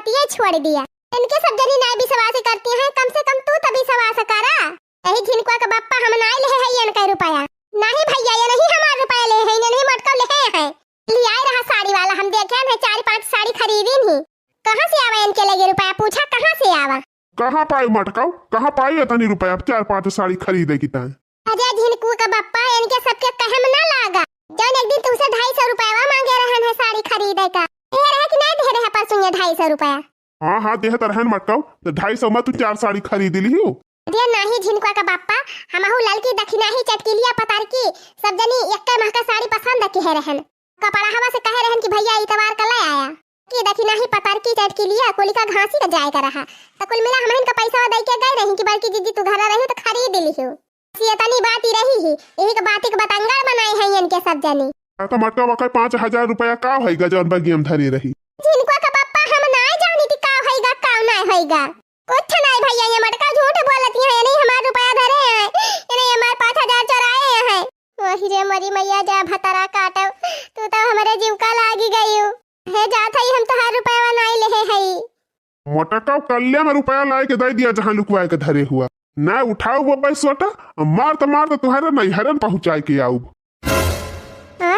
बतिया छोड़ दिया। इनके सब जनी नाय विश्वास करती हैं, कम से कम तू तो विश्वास करा। यही झिनकुआ का बप्पा हम नाय ले है इनका रुपया। नहीं भैया ये नहीं हमारा रुपया ले है, नहीं मटका ले है। ले आए रहा साड़ी वाला, हम देखे हैं 4-5 साड़ी खरीदी नहीं। कहां से आवा इनके लगे रुपया, पूछा कहां से आवा। कहां पाई मटकाओ, कहां पाई इतनी रुपया 4-5 साड़ी खरीदे की ता। अजय झिनकुआ का बप्पा इनके सबके कहम ना लागा। जौन एक दिन तुमसे 250 रुपया मांगे रहन है साड़ी खरीदे का, दे रहे कि नहीं दे रहे परसों 250 रुपया। हाँ देह तरहन मटकाओ तो 250 में तू 4 साड़ी खरीद ली हो। अरे नहीं झिनकुआ का बाप्पा, हमहु ललकी दखिना ही चटकिलिया पतार की सब जनी एक महका साड़ी पसंद के है रहन। कपड़ा हवा से कहे रहन कि भैया इतवार का ले आया कि दखिना ही पतार की चटकिलिया कोलिका घासी का जाए का रहा। तो कुल मिला हमन का पैसा दे के गए रही कि बल्कि जीजी तू घर रही तो खरीद ली हो। ये तनी बात ही रही ही, यही के बात के बतंगड़ बनाए हैं इनके सब जनी। तो मटका वका 5000 रुपया का होएगा जौन बगियम धरी रही। झिनकुआ का बाप्पा हम ना जानी कि का होएगा का ना होएगा। कुछ नहीं भैया, ये मटका झूठ बोलती है, नहीं हमारा रुपया धरे हैं, ये नहीं हमारे 5000 चुराए हैं। वही रे मरी मैया जा भतरा काटो, तू तो हमारे जीव का लागी गई हो। हे जात है हम तो हर रुपया नहीं ले है। मटका कल्ले में रुपया लाए के दे दिया जहां लुकवाए के धरे हुआ। ना उठाओ वो पैसोटा, मार तो तुम्हारे नहीं हरन पहुंचाए के आऊ।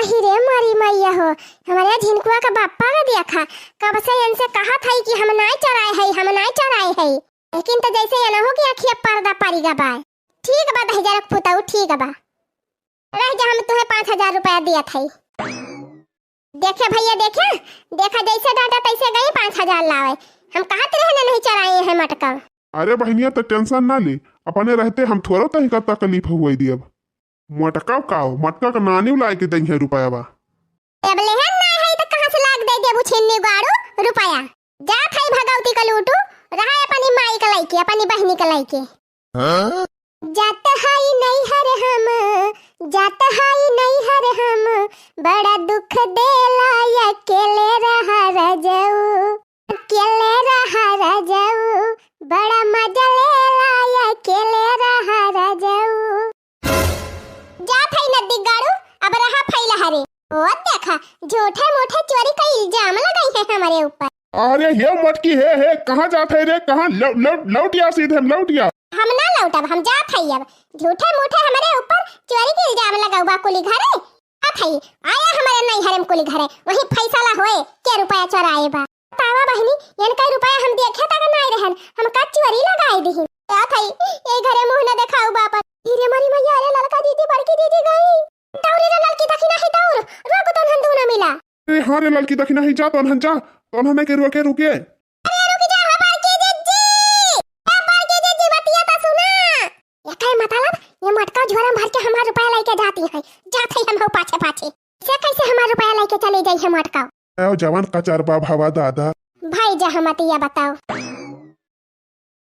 ही रे मारी मैया हो, हमारे झिनकुआ का बाप्पा का देखा कब से इनसे कहा था कि हम नहीं चराए है, हम नहीं चराए है। लेकिन तो जैसे ये ना हो कि अखिया पर्दा पड़ेगा बा। ठीक बा 10,000 पुताऊ, ठीक बा रह जा, हम तुम्हें 5000 रुपया दिया था। देखे भैया देखा जैसे डाटा तैसे गई 5000 लावे। हम कहा रहने नहीं चराए हैं मटका। अरे बहनिया तो टेंशन ना ले, अपने रहते हम थोड़ा तही का तकलीफ हुई दी। अब मटका मटका का नानी लाए के दही है रुपया बा। अब लेहन ना है तो कहां से लाग दे देबू छिन्नी गाड़ू रुपया। जा खाई भगवती का लूटू, रहा अपनी माई का लाइके, अपनी बहनी का लाइके। हां जात हाई नहीं हर हम, जात हाई नहीं हर हम, बड़ा दुख देला अकेले रहा रजऊ, अकेले रहा रजऊ, बड़ा मजा लेला अकेले रहा रजऊ। जा फई नदी गाड़ू, अब रहा फैला हरे। वो देखा झूठे मूठे चोरी का इल्जाम लगाई है हमारे ऊपर। अरे ये मटकी है कहाँ जाते रे, कहाँ लौटिया सीधे हम लौटिया। हम ना लौटब, हम जा थई। अब झूठे मूठे हमारे ऊपर चोरी के इल्जाम लगाऊबा कुली घरे। आ थई आया हमारे नहीं हरम कुली घरे, वही फैसला होए के रुपया चोराए बा। तावा बहनी यन का रुपया हम देखे तक नहीं रहन, हम का चोरी लगाई दी। आ थई ए घरे मुंह न दिखाऊ बाप। हीरे मरी मैया, अरे ललका दीदी बड़की दीदी गई। दौड़ी रे ललकी दखिना ही दौड़, रोक तो हन दूना मिला। अरे हां रे ललकी दखिना ही जा, तो हन जा तो हन के रुके रुके। अरे रुक जा बड़की दीदी, ए बड़की दीदी बतिया ता सुना। ये काय मतलब, ये मटका झोरा भर के हमारा रुपया लेके जाती है। जात है हम हो पाछे पाछे से कैसे हमारा रुपया लेके चले जाई है मटका। ए जवान का चरबा भावा दादा भाई जा हम मतिया बताओ।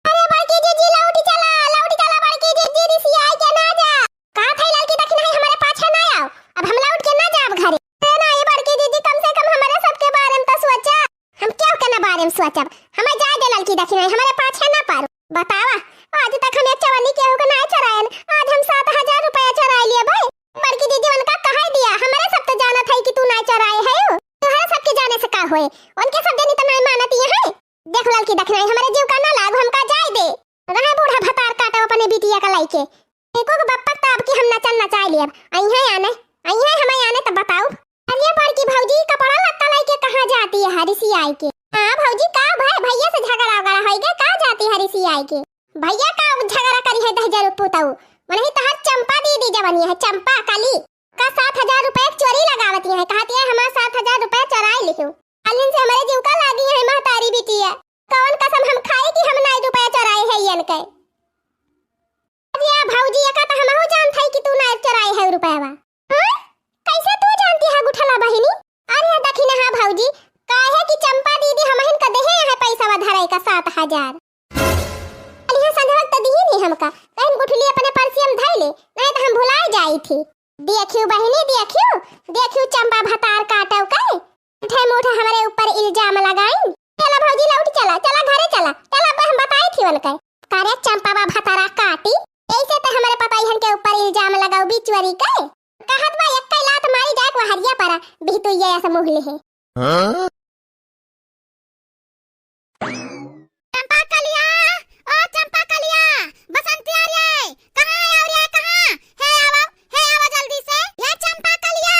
अरे बड़की दीदी लौटी चला बड़की दीदी, रिसी आई के ना जा। कहां थे लड़की दखिन है हमारे पाछे ना आओ, अब हम लौट के ना जाब घरे। ना ये बड़की दीदी कम से कम हमारे सबके बारे में तो सोचा। हम क्या के ना बारे में सोचब, हमें जाए दे लड़की दखिन है हमारे पाछे ना पारो। बतावा आज तक हम एक चवन्नी केहू के ना चरायन, आज हम 7000 रुपया चराय लिए भाई। बड़की दीदी उनका कहा दिया, हमारे सब तो जाना था कि तू ना चराए है। तुम्हारे सबके जाने से का होए, उनके सब जनी तो नहीं मानती है। देख लड़की दखिन है हमारे जीव का ना लाग, हमका जाए दे। रहा बूढ़ा भतार काटो अपने बिटिया का लाइके। एको के बप्पा ताब की हम नचन नचाए लिए। आई है हमें आने तो बताओ। अरे बड़की भौजी कपड़ा लत्ता लाइके कहां जाती है हरिसी आई के। हां भौजी का भाई भैया से झगड़ा वगड़ा होइगे, का जाती हरिसी आई के। भैया का झगड़ा करी है 10,000 पुताऊ, मने ही तहर चंपा दीदी जवानी है, चंपा काली का 7000 रुपए चोरी लगावती है। कहती है हमारा 7000 रुपए चुराए लियो। अलिन से हमारे जीव का लागी है महतारी बिटिया। कौन कसम हम खाए कि हम नहीं रुपया चुराए है यन के। अरे भौजी का तो हम हो जान था कि तू नहीं चुराए है रुपया बा। हां कैसे तू जानती है गुठला बहिनी। अरे दखिना हां भौजी काहे कि चंपा दीदी हमहन का देहे है पैसा धराई का 7000। अलिया संध्या वक्त दी नहीं हमका, कहीं गुठली अपने पर्सी हम धइ ले, नहीं तो हम भुला जाई थी। देखियो बहिनी देखियो चंपा भतार काटव के उठे मुठे हमारे ऊपर इल्जाम लगाई। चला भौजी लौट चला घरे चला हम बताई थी उनके करे चंपा बा भतारा काटी। ऐसे तो हमारे पता हन के ऊपर इल्जाम लगाऊ बिचवरी के। कहत बा एक लात मारी जाए को हरिया परा बिहतु ये ऐसा मुहले है। चंपा कलिया, ओ चंपा कलिया, बसंती आ रही है, कहाँ है और ये कहाँ है? आवा जल्दी से। ये चंपा कलिया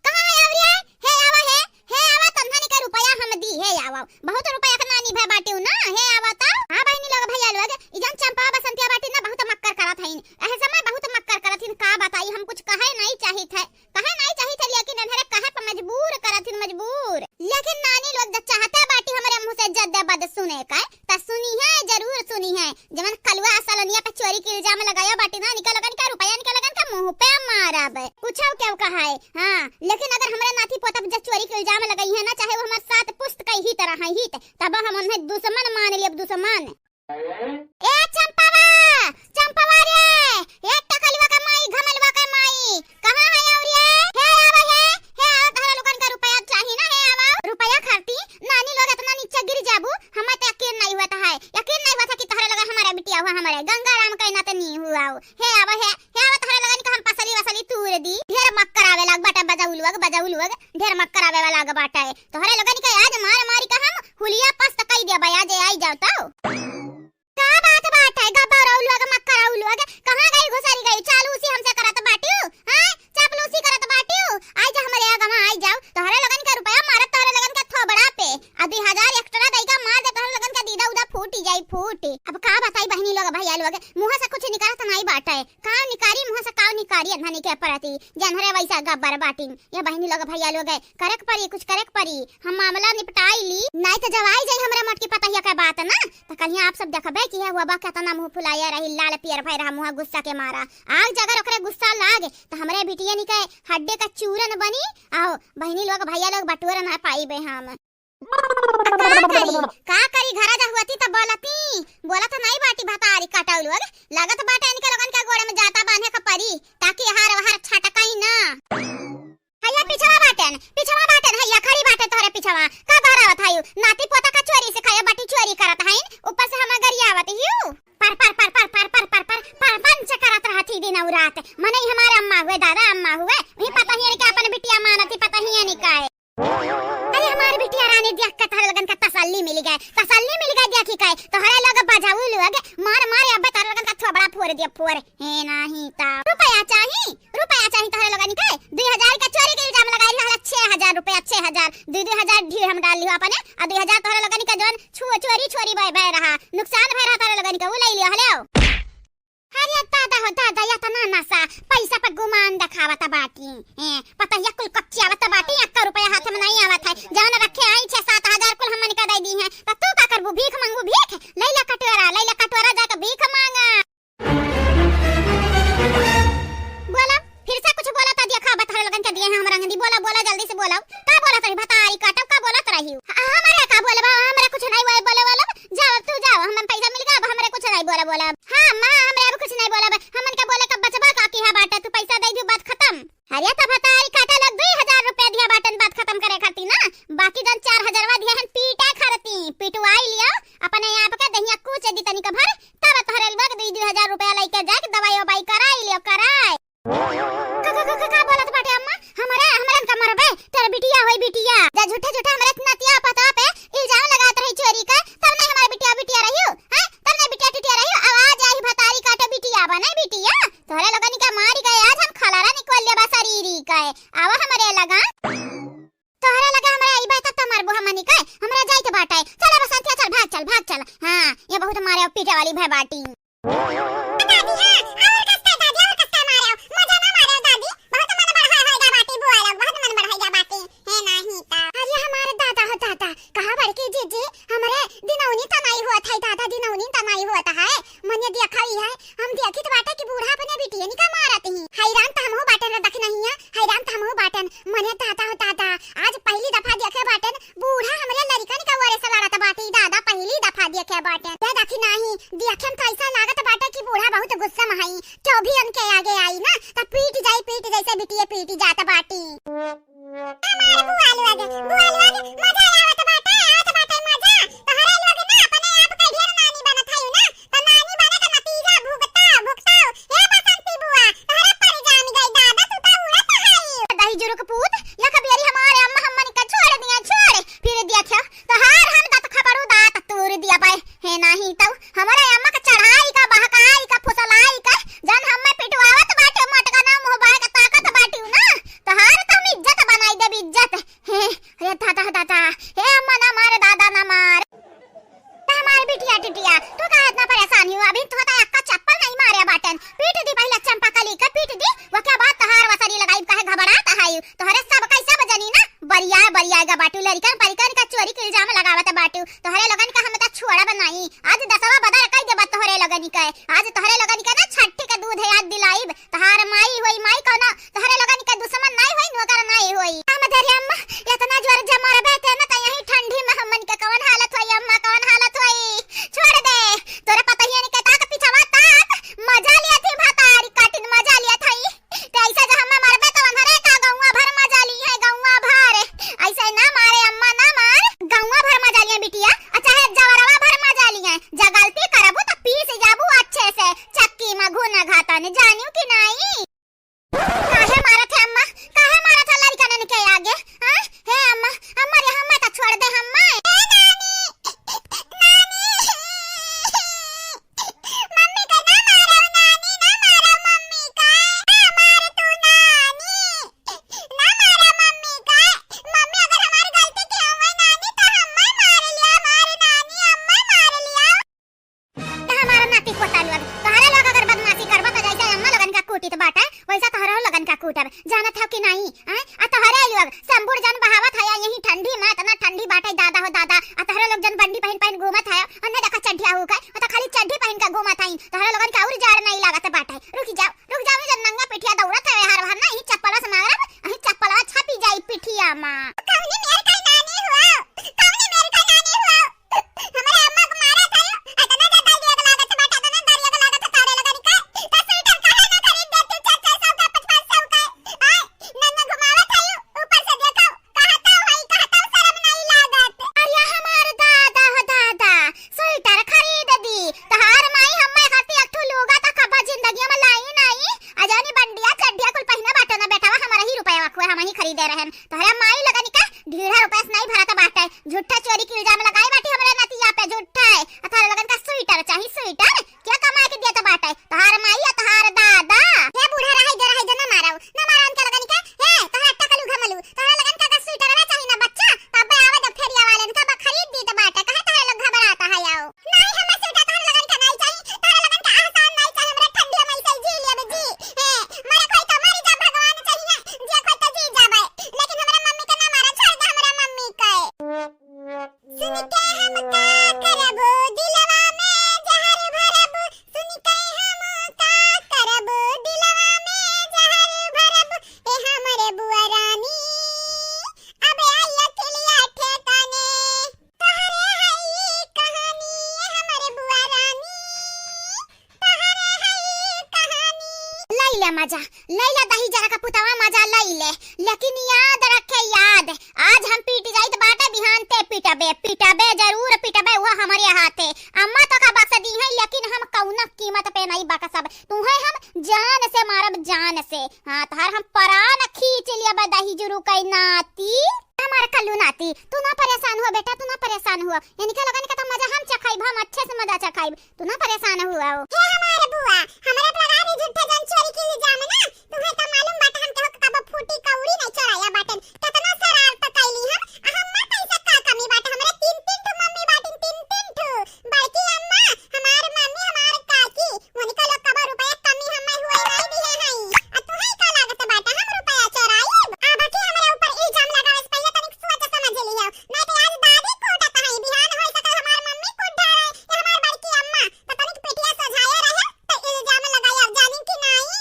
कहाँ है और ये है आवा तन्हानी का रुपया हम दी है आवा, बहुत रुपया का नानी भाई बाटी ना है आवा ता। हां बहनी लोग भैया लोग इजन चंपा बसंतिया बाटी ना बहुत मक्कर करत हईन, एहे समय बहुत मक्कर करत हईन। का बताई हम कुछ कहे नहीं चाहिए थे लेकिन इन्हरे कहे पर मजबूर करत हईन मजबूर। लेकिन नानी लोग जब चाहते बाटी हमारे मुंह से जद्दे बद सुने का त सुनी है, जरूर सुनी है। जवन कलवा सलनिया पे चोरी के इल्जाम लगाया बाटी ना, निकल लगन का रुपया निकल लगन का मुंह पे मारब कुछ क्या कहा है। हां लेकिन अगर हमारे नाती पोता पे चोरी के इल्जाम लगाई है ना, चाहे वो हमारे साथ पुस्त का ही तरह है ही तब हम उन्हें दुश्मन मान लिए। दुश्मन ए चंपावा रे, एक टकलवा का माई घमलवा का माई कहां है और ये है आवा तारा लोगन का रुपया चाहिए ना है आवा रुपया खाती। नानी लोग इतना नीचे गिर जाबू, हमें तो यकीन नहीं हुआ था कि तहरा लगा हमारा बिटिया हुआ, हमारे गंगाराम का ना तो नहीं हुआ है आवा तहरा लगन का हम पसली तूर दी। ढेर मक्कर आवे लग बाटा बजाउलुग ढेर मक्कर आवे वाला लग बाटा है तोहरे लगन का आज मारी का हम हुलिया पस्त कई दे बया जे आई जाओ तो का बात है गब्बर औलुग मक्कर औलुग कहां गई घुसरी गई चालू उसी हमसे करत बाटियो हां चापलूसी करत बाटियो। आई जा हमारे आगमा आई जाओ तोहरे लगन का रुपया मारत तोहरे लगन का थोबड़ा पे अब 2000 एक्स्ट्रा दई का मार दे तोहरे लगन का दीदा उदा फूटी जाई। अब का बताई बहनी लोग भैया लोग मुंह से कुछ निकालत नहीं बाटा है, का निकारी मुंह से का निकारी अन्हानी के परती जनहरे वैसा गब्बर बाटिन। ये बहनी लोग भैया लोग करक परी कुछ करक परी, हम मामला निपटाई ली नहीं तो जब आई जाई हमरा मटकी पता है का बात ना तो कहिया आप सब देखबे कि है हुआ बा केतना मुंह फुलाया रही लाल पियर भई रहा मुंह गुस्सा के मारा। आग जगर ओकरे गुस्सा लागे तो हमरे बिटिया निके हड्डे का चूरन बनी। आओ बहनी लोग भैया लोग बटोरा ना पाईबे हम का करी घरा जा हुआती त बोलत नहीं बाटी भतारी कटाउ लोग लागत बाटे इनके लोगन के गोड़े में जाता बांधे का परी ताकि हार छटकाई ना। हैया पिछवा बाटन हैया खड़ी बाटे तोरे पिछवा का घरावत हयू नाती पोता का चोरी से खाया बाटी चोरी करत हईन ऊपर से हम गरियावत हियो पर पंच करत रहती दिन और रात। मने हमारे अम्मा हुए दादा अम्मा हुए वही पता ही है कि अपन बिटिया मानती पता ही है निकाय। अरे हमारी बिटिया रानी देख के तारे लगन का तसल्ली मिल गए देखी काय तो हरे लोग बजाऊ लोग मार अब तारे लगन का थोबड़ा फोड़ दिया फोड़ है नहीं ता रुपया चाहिए तारे लगन के 2000 का चोरी के इल्जाम लगाई हला 6000 रुपया 6000 2000 ढीर हम डाल लियो अपने आ 2000 तारे लगन का जोन चोरी बह रहा नुकसान भय रहा तारे लगन का वो ले लियो हले। अरे दादा या तना नसा पैसा पर गुमान दिखावत बाटी पता या कुल कच्ची आवत बाटी 1 रुपया हाथ में नहीं आवत है जान रखे आई 6-7 कुल हमन का दे दी है त तू का करबू भीख मांगू भीख लैला कटोरा जाके भीख मांगा। बोला फिर से कुछ बोला ता देखा बता लगन के दिए हैं हम रंगदी बोला जल्दी से बोला का बोला तरी भतारी काटब का बोलत रही हमारे का बोलबा हमरा कुछ नहीं बोले वाला जाओ तू जाओ हम पैसा मिल गया अब हमरा कुछ नहीं बोला हां मां हमरा अब कुछ नहीं बोला हमन के बोले का बचबा का की है बाटा तू पैसा दे दी बात खत्म। अरे त भतारी काटा लग 2000 रुपया दिया बाटन बात खत्म करे खाती ना बाकी जन 4000 दिया हन पीटा खरती पिटवाई लिया अपने आप के दहिया कुछ दी तनी का भर तब तहरे लग 2000 रुपया लेके जाके दवाई वबाई कराई लियो कराई। का बोलत बाटे अम्मा हमरन का मरबे तेरे बिटिया होई बिटिया जा झूठा हमरे नतिया पता पे इल्जाम लगात रही चोरी का तब नहीं हमारे बिटिया रहियो हैं तब नहीं बिटिया टिटिया रहियो आवाज आई भतारी काटे बिटिया बने बिटिया तोरे लगन का मारी गए आज हम खलारा निकल ले बा शरीरी का आवा हमरे लगा तोहरे लगा हमरे आई बात तमार बो हमनी का हमरा जाई के बाटे चल बसंतिया चल भाग चल हां ये बहुत मारे पीटे वाली भय बाटी दादी हां और कस्ता मारे मजा ना मारे दादी बहुत मन बढ़ा बाटी बुआ लोग बहुत मन बढ़ाएगा बाटी है नहीं ता अरे हमारे दादा कहां बड़की जीजी हमरे दिनौनी तनाई हुआ था दादा दिनौनी तनाई हुआ था है मने देखई है हम देखी तो बाटे कि बूढ़ा अपने बिटिया निका मारत ही हैरान त हमहु बाटन देख नहीं है हैरान त हमहु बाटन मने दादा आज पहली दफा देखे बाटन बूढ़ा हमरे लड़का निका वरे से लड़त बाटी दादा पहली दफा देखे बाटन ते देखी नहीं देखम तो ऐसा लागत बाटे कि बूढ़ा बहुत गुस्सा में हई तो भी उनके आगे आई ना त पीट जैसे बिटिया पीट जात बाटी हमारे बुआ लोग मजा आवत बाटे मजा तहरे लोग ना अपने आप के ढेर नानी बनत हई ना त नानी बने का नतीजा भुगताओ हे बसंती बुआ तहरे पर जान गई दादा तू त उड़त हई दही जुरुक पूत या कबीरी हमारे अम्मा हमन का छोड़ फिर देखो तो हार हम दात खबरू दात तू तोहरे लगन का हम त छुआड़ा बनाई आज 10वां बदर कई देबा तोहरे लगन का आज तोहरे लगन का ना छठी का दूध याद दिलाईब तहार माई होई माई कौना तोहरे लगन का दुश्मन नहीं होई नोकर नहीं होई हमरे अम्मा इतना जोर जमरबे ते ना त यही ठंडी में हमन के कौन हालत होई अम्मा कौन हालत होई छोड़ दे तोरे पता ही नहीं के ताक पिछवा ताक मजा लिया थी भातारी काटिन मजा लिया थई ते ऐसा जब हम मरबे तो अंधरे का गौवा भर मजा ली है गौवा भर ऐसे ना मारे अम्मा ना मार गौवा भर मजा लिया बिटिया अच्छा है जवरवा भर मजा लिया जा गलती करबू तो पीस जाबू अच्छे से चक्की में घुना घाटा ने जानियो कि नहीं काहे मारत है अम्मा काहे मारत है लड़का ने के आगे हां हे अम्मा अम्मा रे हम्मा तो छोड़ दे हम्मा ए नानी मम्मी का ना मारो नानी ना मारो मम्मी का ना मार तू नानी ना मारो मम्मी का मम्मी अगर हमारी गलती की हो नानी तो हम्मा मार लिया हमारी नानी हम्मा मार लिया तो हमारा नाती को तालवा तोहरा लोग अगर बदमाशी करबा तो जैसे अम्मा लगन का कूटी तो बाटा वैसा तोहरा लगन का कूटब जानत हो कि नहीं हैं आ तोहरे लोग संबुर जन बहावत है यही ठंडी में इतना ठंडी बाटे दादा हो दादा आ तोहरे लोग जन बंडी पहन पहन घूमत है अन्ने देखा चड्ढिया हो गए तो खाली चड्ढी पहन के घूमत है तोहरे लोगन का और जाड़ नहीं लागत बाटे रुक जाओ जन नंगा पिठिया दौड़त है हर हर नहीं चप्पल से मारब अही चप्पलवा छपी जाई पिठिया में कौनी मेरे का नानी हुआ कौनी मेरे का नानी हुआ हमारे अम्मा को मारा था इतना ज्यादा दिया लागत बाटे इतना दरिया का लागत तारे लगन का तो स्वेटर काहे ना खरीद देती 400 का 500 का आय नन्ना घुमावत है ऊपर से देखो कहता शर्म नहीं लागत अरे हमार दादा हो दादा स्वेटर खरीद दी तहार माई हम्मे खाती अठू लोगा त कबा जिंदगी में लाई नहीं अजानी बंडिया चड्डिया कुल पहिना बाटे ना बेटावा हमारा ही रुपया वाखुए हम ही खरीदे रहन तोहरा माई लगन का 1.5 रुपया से नहीं भरता बाटे झूठा चोरी की इल्जाम लगाई बाटी हमरे नतिया पे झूठा है अथार लगन का स्वेटर चाहिए स्वेटर क्या कमा के दिया तो बाटे तहार माई या तहार दादा हे बूढ़ा रहे जना मारो उनके लगन का हे तहार टकलू घमलू तहार लगन का स्वेटर ना चाहिए ना बच्चा तब आवे जब फेरिया वाले का खरीद दी तो बाटे कहे तहार लोग घबराता है आओ नहीं हमें स्वेटर तहार लगन का नहीं चाहिए तहार लगन का आसान नहीं चाहिए हमरे ठंडी में ऐसे जी ले जी हे मरे कोई तो मरी जा भगवान चाहिए जे कोई तो जी जाबे लेकिन हमरे मम्मी का ना मारा छोड़ दे हमरे मम्मी का सुन के हम का करबो दिलवा में जहर भरबो सुन के हम का करबो दिलवा में जहर भरबो ए हमरे बुआ रानी अबे आइया चलिया ठेकाने तहरे है ये कहानी हमरे बुआ रानी तहरे है ये कहानी लैला मजा लैला दही जरा का पुतवा मजा लैले लेकिन याद रखे याद आज हम पीट जाई तो बाटे बिहान ते पिटबे जरूर पिटबे वो हमारे हाथे अम्मा तो का बक्सा दी है लेकिन हम कौना कीमत पे नहीं बका सब तुम्हें हम जान से मारब जान से हां तार हम परान खींच लिया बदही जुरु कई नाती हमार कल्लू नाती तू ना परेशान हो बेटा तू ना परेशान हुआ यानी के लगन का तो मजा हम चखाइब हम अच्छे से मजा चखाइब तू ना परेशान हुआ हो हे हमारे बुआ हमारे लगा दी झूठे जन चोरी की इल्जाम ना तुम्हें तो मालूम बाटे हम के कब फूटी कौड़ी नहीं चढ़ाया बाटे कितना शरारत कैली हम अम्मा कैसे का कमी बाटे हमरे 3-3 ठो मम्मी बाटे 3-3 ठो बाकी अम्मा हमार मम्मी हमार काकी मोनी का लोग कब रुपया कमी हमें हुए नहीं दी है आ तू है का लागत बाटे हम रुपया चोराई आ बाकी हमरे ऊपर इल्जाम लगावे से पहले तनिक सोच समझ लियो नहीं तो आज दादी कोटत है बिहान होई सकल हमार मम्मी कोट ढारे या हमार बड़की अम्मा तो तनिक पिटिया सजाया रहे तो इल्जाम लगाई अब जानी कि नहीं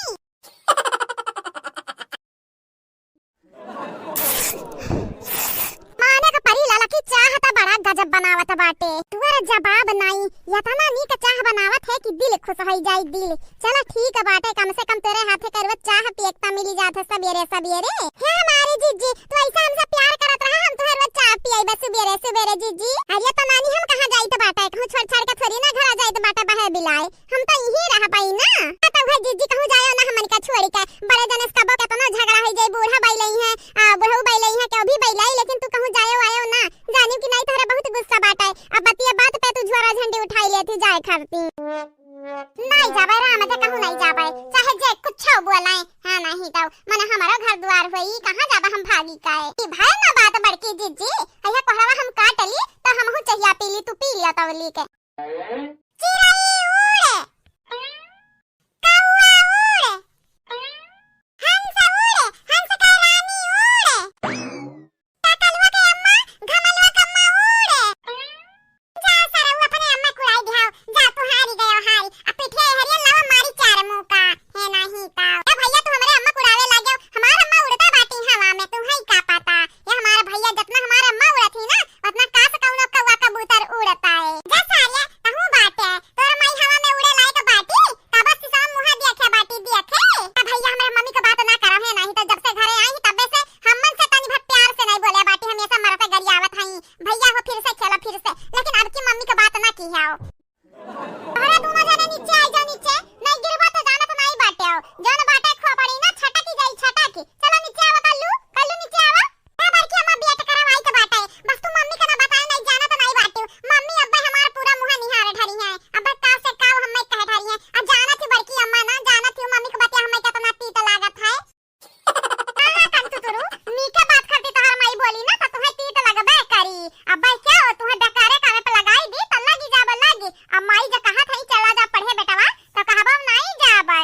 माने का परी लाला की चाह त बड़ा गजब बनावत बाटे तुअर जवाब नहीं यतना नीक चाह बनावत है कि दिल खुश हो जाई दिल चलो ठीक है बाटे कम से कम तेरे हाथे करवे चाह पियकता मिली जात है सबेरे सबेरे हे हमारी जीजी तू ऐसा हमसे प्यार करत रहा हम तुहर चाह पियाई बस सबेरे सबेरे जीजी अरे तो नानी हम कहां जाई तो बाटे कहूं छोड़ छाड़ के थोड़ी ना घर जाई तो बाटे बहे बिलाए हम तो यही रह पाई ना तो घर जीजी कहूं जायो ना हमन का छोड़ी के बड़े जने कबो केतना झगड़ा हो जाई बूढ़ा बैलई है बुढ़ऊ बैलई है के अभी बैलाई लेकिन तू कहूं जायो आयो ना जानी कि नहीं तोहरा बहुत गुस्सा बाटे अब बतिया बात पे तू झोरा झंडी उठाई लेती जाए करती नहीं जाबे राम ते कहूं नहीं जाबे चाहे जे कुछ बोलाए हां नहीं तो मन हमारा घर द्वार होई कहां जाबे हम भागी काए ई भाई ना बात बड़की जीजी अइया कोहरा हम काट ली तो हमहु चाहिए पीली तू पी लिया तवली के चिड़ै उड़े बात ना की है। अरे दोनों जने नीचे आई जाओ, नीचे नहीं गिरबा तो जाना तो नहीं बाटे आओ, जन बाटे खो पड़ी ना छटकी जाई छटकी। चलो नीचे आवा कल्लू, कल्लू नीचे आवा। ए बड़की अम्मा बेट करवाई के बाटे, बस तू मम्मी का ना बताए नहीं जाना तो नहीं बाटे। मम्मी अब्बा हमार पूरा मुंह निहारे ढरी है, अब्बा का से का हमें कह ढरी है। आ जाना थी बड़की अम्मा ना, जाना थी मम्मी के बाते हमें कितना तीत लागत है। हां कंतु तुरु मीके बात करती तो हर माई बोली ना तो तुम्हें तीत लगबे करी। अब्बा क्या हो तुम्हें डकारे काने पे लगाई दी तो लगी जाबे लगी। अब माई जो कहा था चला जा पढ़े बेटवा तो कहबो नहीं जाबे।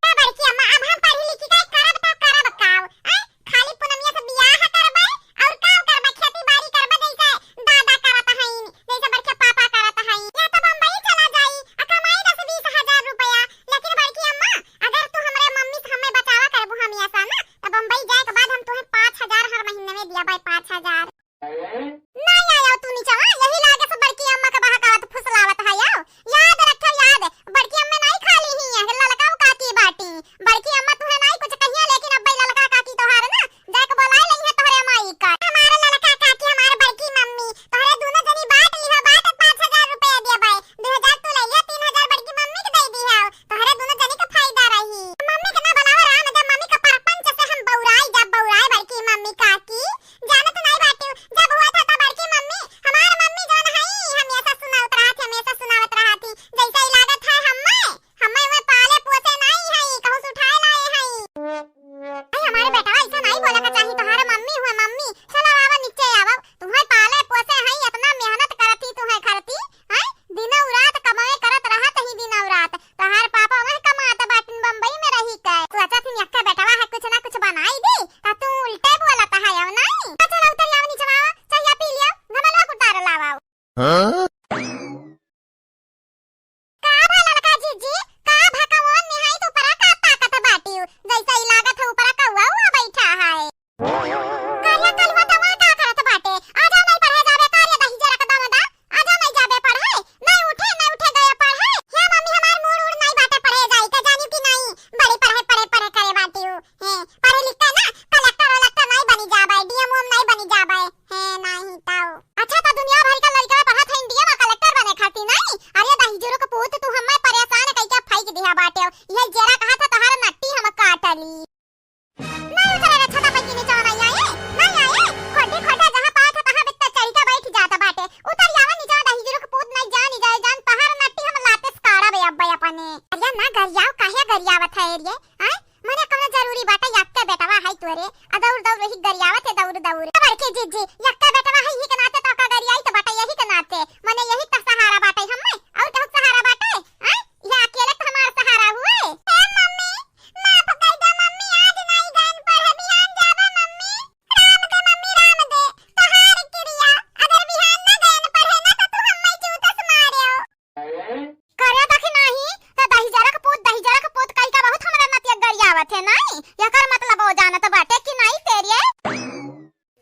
ए बड़की अम्मा अब हम पढ़ी लिखी के करब तो करब काव ए खाली पुनमिया से बियाह करबे और काव करबे खेती बाड़ी करबे जैसे दादा करत हईन, जैसे बड़के पापा करत हईन। या तो बम्बई चला जाई आ कमाई 10-20 हजार रुपया। लेकिन बड़की अम्मा अगर तू हमरे मम्मी से हमें बचावा करबो हम ऐसा ना तो बम्बई जाए के बाद हम तुम्हें 5000 हर महीने में दिया भाई 5000। नहीं आयो तू नीचे आ, यही लागे से बड़की अम्मा के बहकावत फुसलावत है आओ। याद रखो याद, बड़की अम्मा नहीं खाली ही है ललका काकी बाटी। बड़की अम्मा तुम्हें नहीं कुछ कहिया, लेकिन अब ललका काकी तोहार ना जाके बुलाए लई है तोहरे माई का। हमारे ललका काकी हमारे बड़की मम्मी तोहरे दोनों जनी बांट ली है, बात 5000 रुपया दिया भाई। 2000 तू ले लिया, 3000 बड़की मम्मी के दे दी है। तोहरे दोनों जनी का फायदा रही। मम्मी के ना बनावा राम जब मम्मी का परपंच से हम बौराई जब बौराई बड़की मम्मी काकी जाना तो नहीं बाटी। जब हुआ था तब बड़की मम्मी हमार मम्मी जोन है हमेशा सुनावत रहा थी, हमेशा सुनावत रहा थी जैसे ही लागत है हमें में पाले पोसे नहीं है कहूं से उठाए लाए हैं। भाई हमारे बेटा ऐसा नहीं बोला का चाहिए, तुम्हारे मम्मी हुए मम्मी। चलो आवा नीचे आवा, तुम्हें पाले पोसे हैं इतना मेहनत करती तुम्हें करती हैं दिन और रात कमाए करत रहत ही दिन और रात। तोहार पापा वह कमाता बाटिन बम्बई में रही के सोचा थी अक्का बेटवा है कुछ ना कुछ बनाई दे ता तू उल्टे बोलता है अब नहीं। चलो उतर जाओ नीचे आवा, चाहिए पी लियो घमलवा कुटार लावाओ। हां का भला लगा जीजी का भगवान ने है तो परा का ताकत बाटी जैसे ही लागत है ऊपर का हुआ बैठा है। करिया कलवा दवा का करत बाटे, आजा नहीं पढ़े जाबे कार्य दही जरा का दादा, आजा नहीं जाबे पढ़े नहीं उठे गए पढ़े। हे मम्मी हमार मूड उड़ नहीं बाटे पढ़े जाई के जानी कि नहीं बड़ी पढ़े करे बाटी है पढ़े लिखते ना कलेक्टर वलेक्टर नहीं बनी जाबे, डीएमओ नहीं बनी जाबे है नहीं ताऊ। अच्छा तो दुनिया भर का लड़का पढ़त है इंडिया में कलेक्टर बने खाती नहीं। अरे दही जरो का पूत तू हमें परेशान कइके फेंक दिया बाटे। ये जरा कहा था तोहार नट्टी हम काटली नहीं उतरे रे छोटा बच्ची नीचे नहीं आए खोटी खोटा जहां पात तहां बित्ता चढ़ के बैठ जाता बाटे। उतर जावा नीचे दही जरो का पूत नहीं जानी जाए जान तोहार नट्टी हम लाते काड़ा बे अब्बा अपने। अरे ना गरियाव काहे गरियावत है रे हैं मने कौन जरूरी बाटे यक्का बेटवा है तोरे अदौर दौर रही गरियावत है दौर बड़के जीजी यक्का बेटवा है ही के नाते तो का गरियाई तो बाटे यही के नाते मने यही तो सहारा बाटे हमें और तो सहारा बाटे हैं ये अकेले तो हमारा सहारा हुए। ए मम्मी माफ कर दे मम्मी आज नहीं गान पर बिहान जावा मम्मी। राम दे मम्मी राम दे तोहार क्रिया अगर बिहान ना गान पर है ना तो तू हमें जूतस मारियो करे तक नहीं तो दही जरा का पोत कई का बहुत हमरा नतिया गरियावत है नहीं यकर मतलब हो जाना तो बाटे कि नहीं तेरे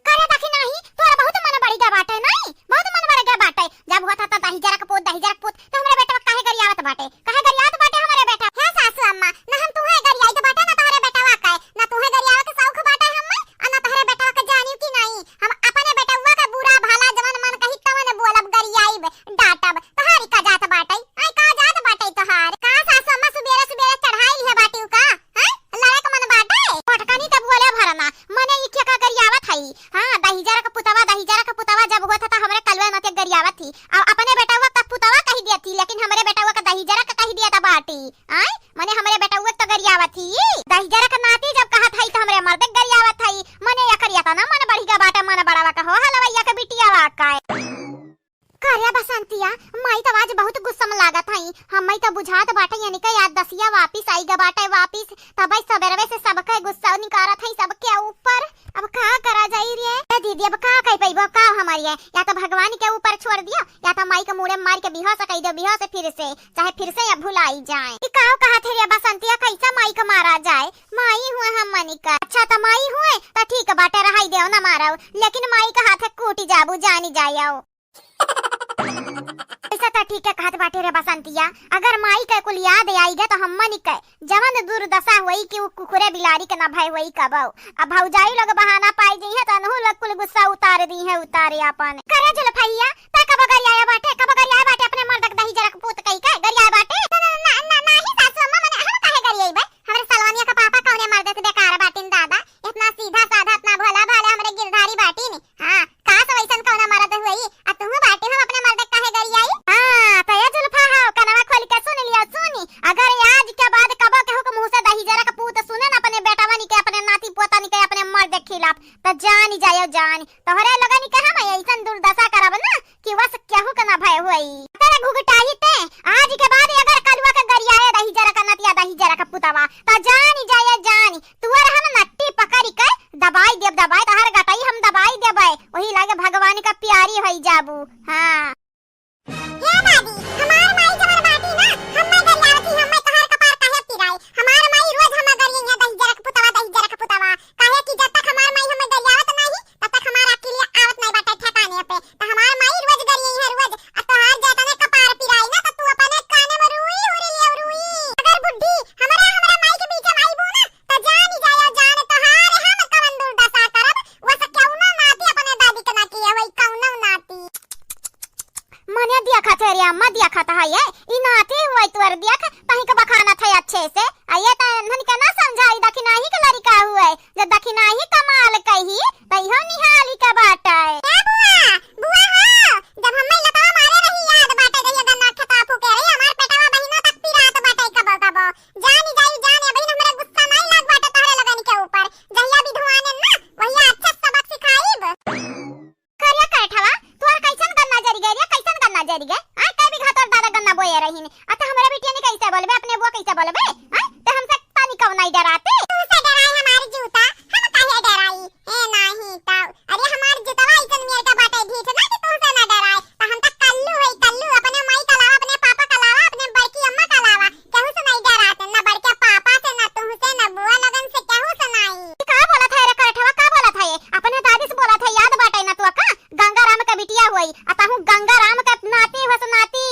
करे तक नहीं तोरा बहुत मन बढ़ी का बाटे नहीं बहुत मन बढ़ गया बाटे। जब हुआ था तो दही जरा का पोत तो हमरे बेटा काहे गरियावत बाटे हमारे बेटा है सासू अम्मा ना हम तुहे गरियाई तो बाटे ना तोहरे बेटा वाका ना तुहे गरियावा के शौक बाटे हमें और ना तोहरे बेटा के जानियो कि नहीं हम अपने बेटवा का बुरा भला जवन मन कही तवन बोलब गरियाई डांटब तोहारी का जात बाटे आई का जात बाटे तोहार का सासू अम्मा सुबेरे चढ़ाई है बाटी का हैं लड़े का मन बाटे पटकनी तब बोले भरना मने इखे का गरियावत हई। हां दही जरा का पुतवा जब हुआ था हमरे कलवे मते गरियावत थी और अपने बेटवा का पुतवा कही दिया थी, लेकिन हमरे बेटवा का दही जरा का कही दिया था बाटी आई मने हमरे बेटवा तो गरियावत थी दही जरा का नाती जब कहा था तो हमरे मर्द गरियावत थई मने या करिया था ना मन बढ़ी का बाटा मन बड़ावा का हो हलवैया का बिटिया वाका कार्या बसंतिया माई तो आज बहुत गुस्सा में लागत हई हमें तो बुझात बाटे यानी के याद दसिया वापिस आई गा बाटे वापिस तब सबेरवे से सबके गुस्सा निकारत हई सबके ऊपर। अब का करा जाई रे दीदी अब का कह पइबो का हमारी है या तो भगवान के ऊपर छोड़ दिया या तो माई के मुड़े मार के बिहा से कह दो बिहा से फिर से या भुलाई जाए। ई का कहा थे रे बसंतिया कैसा माई का मारा जाए माई हुए हम मनी का। अच्छा तो माई हुए तो ठीक बाटे रहाई देओ ना मारो लेकिन माई का हाथ कूटी जाबू जानी जायो ऐसा तो ठीक है कहत बाटे रे बसंतिया अगर माई के कुल याद आईगा तो हम मनी के जवन दुर्दशा होई कि वो कुकुरे बिलाड़ी के ना भय होई कबो। अब भौजाई लोग बहाना पाई दी है तो अनहु लोग कुल गुस्सा उतार दी है उतारे अपन करे जुल भैया ता कब गरिया बाटे कब गरिया होई तेरे घुघटाई ते आज के बाद अगर कलवा के गरियाए रही जरा का नतिया दही जरा का पुतावा त जानी जाए जानी तुअर हम नट्टी पकड़ के दबाई देब दबाई तहर गटाई हम दबाई देबै वही लागे भगवान का प्यारी होई जाबू। हां हे दादी हमार माई जमर बाटी ना हम मैं गरियावती हम मैं तहर कपार काहे पिराई हमार माई रोज हम गरिया दही जरा का पुतावा काहे कि जब तक हमार माई हमें गरियावत नहीं तब तक हमार अकेले आवत नहीं बाटे ठिकाने पे त हमार माई रोज गरिया है रोज तोहार जाता ने कपार पिराई ना त तू अपने काने में रुई उरी ले रुई अगर बुड्ढी हमरा माई के बीच में आईबो ना त जानी जाया जान तोहार हम कवन दूर दशा करब वस क्यों ना नाती अपने दादी के ना किए होई कौनो नाती मने दिया खाता रे अम्मा दिया खाता है ये ई नाती हुई तोर दिया तही का बखाना था अच्छे से आये त नन के ना समझाई दखी नाही के लड़का हुए जब दखी नाही कमाल कही तइहो निहाली का बाटा है बुआ हो जब हम लता मारे रही याद बाटे रही गन्ना खता फूके रही हमार पेटवा बहिना तक पिरात बाटे कबो कबो जानी जाने बहिन हमरा गुस्सा नहीं लाग बाटे तहरे लगन के ऊपर जहिया विधवाने ना वही अच्छा सबक सिखाईब करिया कैठवा तोर कैसन गन्ना जरी गए कैसन गन्ना जरी गए आ कई भी घातर दादा गन्ना बोए रही ने अत हमरा बिटिया ने कैसे बोलबे अपने बुआ कैसे बोलबे हां त हमसे पानी कब नहीं डराते तू से डराई हमारी जूता हम काहे डराई ए नहीं त अरे हमार जूतवा इतन मेर का बाटे ढीठ ना कि तू से ना डराए त हम त कल्लू है कल्लू अपने माई का लावा अपने पापा का लावा अपने बड़की अम्मा का लावा कहू से नहीं डराते ना बड़के पापा से ना तू से ना बुआ लगन से कहू से नहीं का बोला था रे कठवा का बोला था ये अपने दादी से बोला था याद बाटे ना तू का गंगाराम का बिटिया हुई अतहु गंगाराम का नाती वस नाती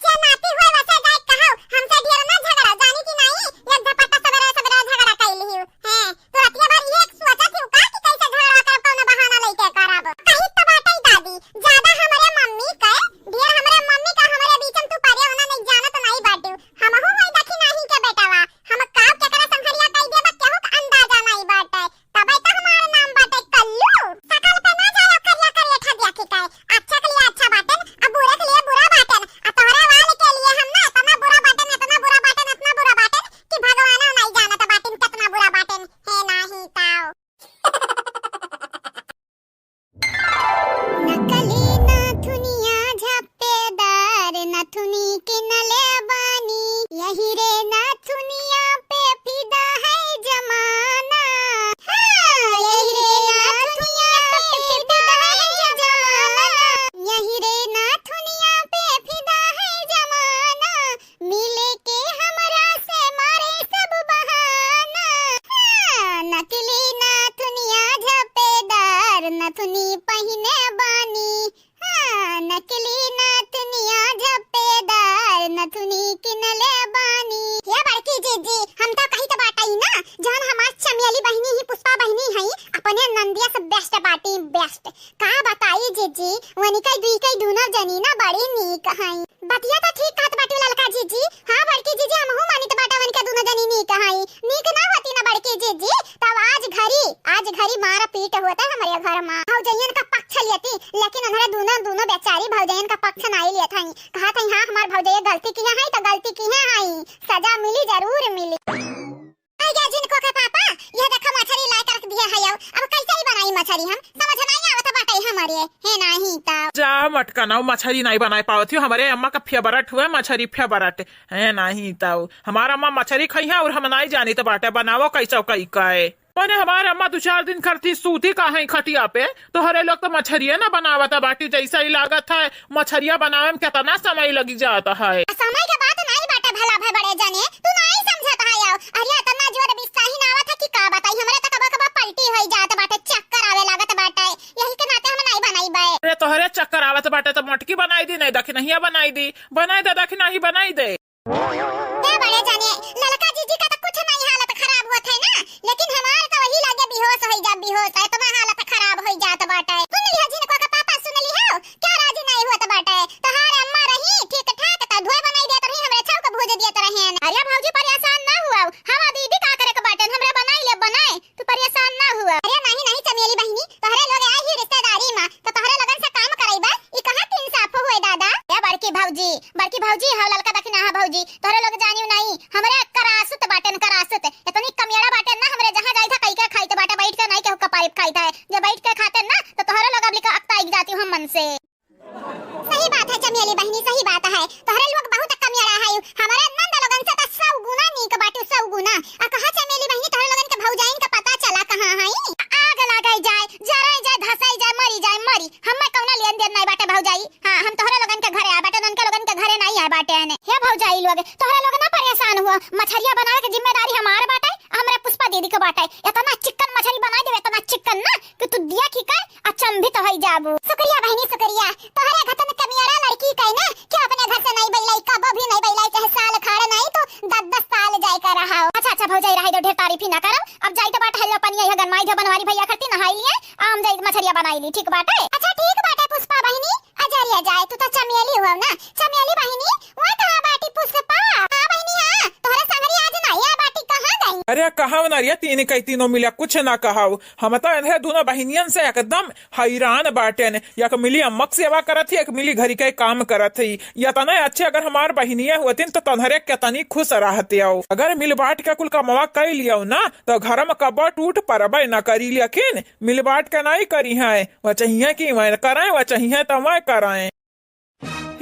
जे नाती हुई वसे जाय कहू हमसे ढेर ना झगड़ा जानी कि नहीं एक झपट्टा सबेरे सबेरे झगड़ा कैली हूं हैं तो रतिया बार ये सोचा थी का कि कैसे झगड़ा कर कौन बहाना लेके करब कहीं तो बाटे दादी ज्यादा हमरे मम्मी के ढेर हमरे मम्मी का हमरे बीचम तू पारे होना नहीं जानत नहीं बाटू हमहु होई दखी नहीं के बेटावा हम का केकरा संघरिया कई देब केहू का अंदाजा नहीं बाटे तबे तो हमार नाम बाटे कल्लू सकल पे ना जाया करिया करिया ठगिया के काय अच्छा के लिए अच्छा बाटन अब बुरा के लिए बुरा बाटन आ तोहरा वाले के लिए हम ना इतना बुरा बाटन इतना बुरा बाटन कि भगवान नहीं जानत बाटन कितना बुरा बाटन है नाही ताओ नकली नाथुनिया झप्पेदार नथुनी किनले बानी यही रे नाथुनिया पे फिदा है जमाना हाँ यही रे नाथुनिया पे फिदा है जमाना यही रे नाथुनिया पे फिदा है जमाना मिले के हमरा से मारे सब बहाना हाँ नकली नाथुनिया झप्पेदार नथुनी पहिने बानी हाँ नकली नाथुनिया झप्पेदार नथुनी किनले बानी ये बड़की जीजी हम तो कहीं तो बाटा ही ना जान हमार चमेली बहिनी ही पुष्पा बहिनी है अपने नंदिया से बेस्ट बाटी बेस्ट का बताई जीजी वनी कई दोनों जनी ना बड़ी नीक है बतिया तो ठीक कहत बाटी ललका जीजी हां बड़की जीजी हमहु मानी तो बाटा वनी का दोनों जनी नीक है नीक ना होती ना बड़की जीजी तब आज घरी मारा पीट होता हमारे घर में भौजयन का पक्ष लेती लेकिन हमारे दोनों बेचारी भौजयन का पक्ष नहीं लिया था कहा था हां हमार भौजय गलती की है तो गलती की है सजा मिली जरूर मिली आइया जिनको के पापा ये देखो मछली ला कर दिया है अब कैसे ही बनाई मछली हम समझ नहीं आवत बाटे हमारे है नहीं ता जा मटका ना मछली नहीं बनाई पावत हो हमारे अम्मा का फेवरेट हुआ मछली फेवरेट है नहीं ताऊ हमारा अम्मा मछली खाई है और हम नहीं जानी तो बाटे बनावो कैसा कई काए मैंने हमारे अम्मा 2-4 दिन करती सूती का है खटिया पे तो हरे लोग तो मछलियाँ ना बनावता बाटी जैसा ही लागत है मछलियाँ बनावे में कितना समय लगी जाता है समय के बाद नहीं बाटे भला भाई बड़े जने तू नहीं समझत है अरे इतना जोर बिस्ताही ना आवत है कि का बताई हमरे त कबो पलटी होई जात बाटे चक्कर आवे लागत बाटे यही के नाते हम नहीं बनाई बे अरे तोहरे चक्कर आवत बाटे तो मटकी बनाई दी नहीं दखी नहीं बनाई दी दखी नहीं बनाई दे बड़े जाने ललका जीजी का तो कुछ नहीं हालत खराब होत है ना लेकिन हमार तो वही लागे बेहोश होई जा बेहोश है तो हालत खराब होई जात बाटे सुन लिया जिनको का पापा सुन ली हो क्या राजी नहीं होत बाटे तोहार अम्मा रही ठीक ठाक त धोए बनाई देत रही हमरे छाव के भूज देत रहन अरे भौजी परेशान ना हुआ हवा दीदी का करे के बाटे हमरे बनाई ले बनाए तू परेशान ना हुआ अरे नहीं चमेली बहिनी तोहरे लोग आई ही रिश्तेदारी में तो तोहरे लगन से काम कराईबा ई कहां तीन साफ हुए दादा ए बड़की भौजी हां ललका दखी ना भौजी तोहरे लोग जानियो नहीं हमरे करासुत बाटन करासुत इतनी कमियाड़ा बाटन ना हमरे जहां जाई था कई के खाई तो बाटा बैठ के नहीं के हुक्का पाइप खाई था जब बैठ के खाते ना तो तोहरे लोग अब लिखा अक्ता जाती हम मन से सही बात है चमेली बहनी सही बाटे ने। हे भौजाई लोग तोहरा लोग ना परेशान हुआ, मछरिया बनावे के जिम्मेदारी हमार बाटे, हमरा पुष्पा दीदी के बाटे। इतना चिकन मछली बना देवे, इतना चिकन ना कि तू दिया की कर अचंभित होई जाबू। शुक्रिया बहनी शुक्रिया, तोहरे घर में कमियारा लड़की कहे ना कि अपने घर से नहीं बैलाई, कब भी नहीं बैलाई, चाहे साल खाड़ नहीं तो 10-10 साल जाए कर रहा हो। अच्छा अच्छा भौजाई रही दो, ढेर तारीफ ही ना करो। अब जाई तो बाटे हल्ला पानी है गरमाई जो बनवारी भैया करती नहाई लिए, आम जाई मछरिया बनाई ली, ठीक बाटे। अच्छा ठीक बाटे पुष्पा बहनी, अजरिया जाए तू तो चमेली हुआ ना, चमेली बहनी वहां कहां बाटी पुष्पा? हां बहनी हां, तोहरे संगरी आज ना ये बाटी कहां गई? अरे कहाव ना रिया, तीन कई तीनों मिला कुछ ना कहाव। हम तो इन्हें दोनों बहनियन से एकदम हैरान बाटेन। एक मिली अम्मक सेवा करत थी, एक मिली घरी के काम करत थी। या तने अच्छे अगर हमार बहनिया हुए तो तनहरे कितनी खुश रहते हो। अगर मिल बाट के कुल कमवा कर लिया ना तो घर में कब्बा टूट परबे न करी, लेकिन मिल बाट के नहीं करी है। वह चाहिए कि मैं कराए, वह चाहिए तो मैं कराए।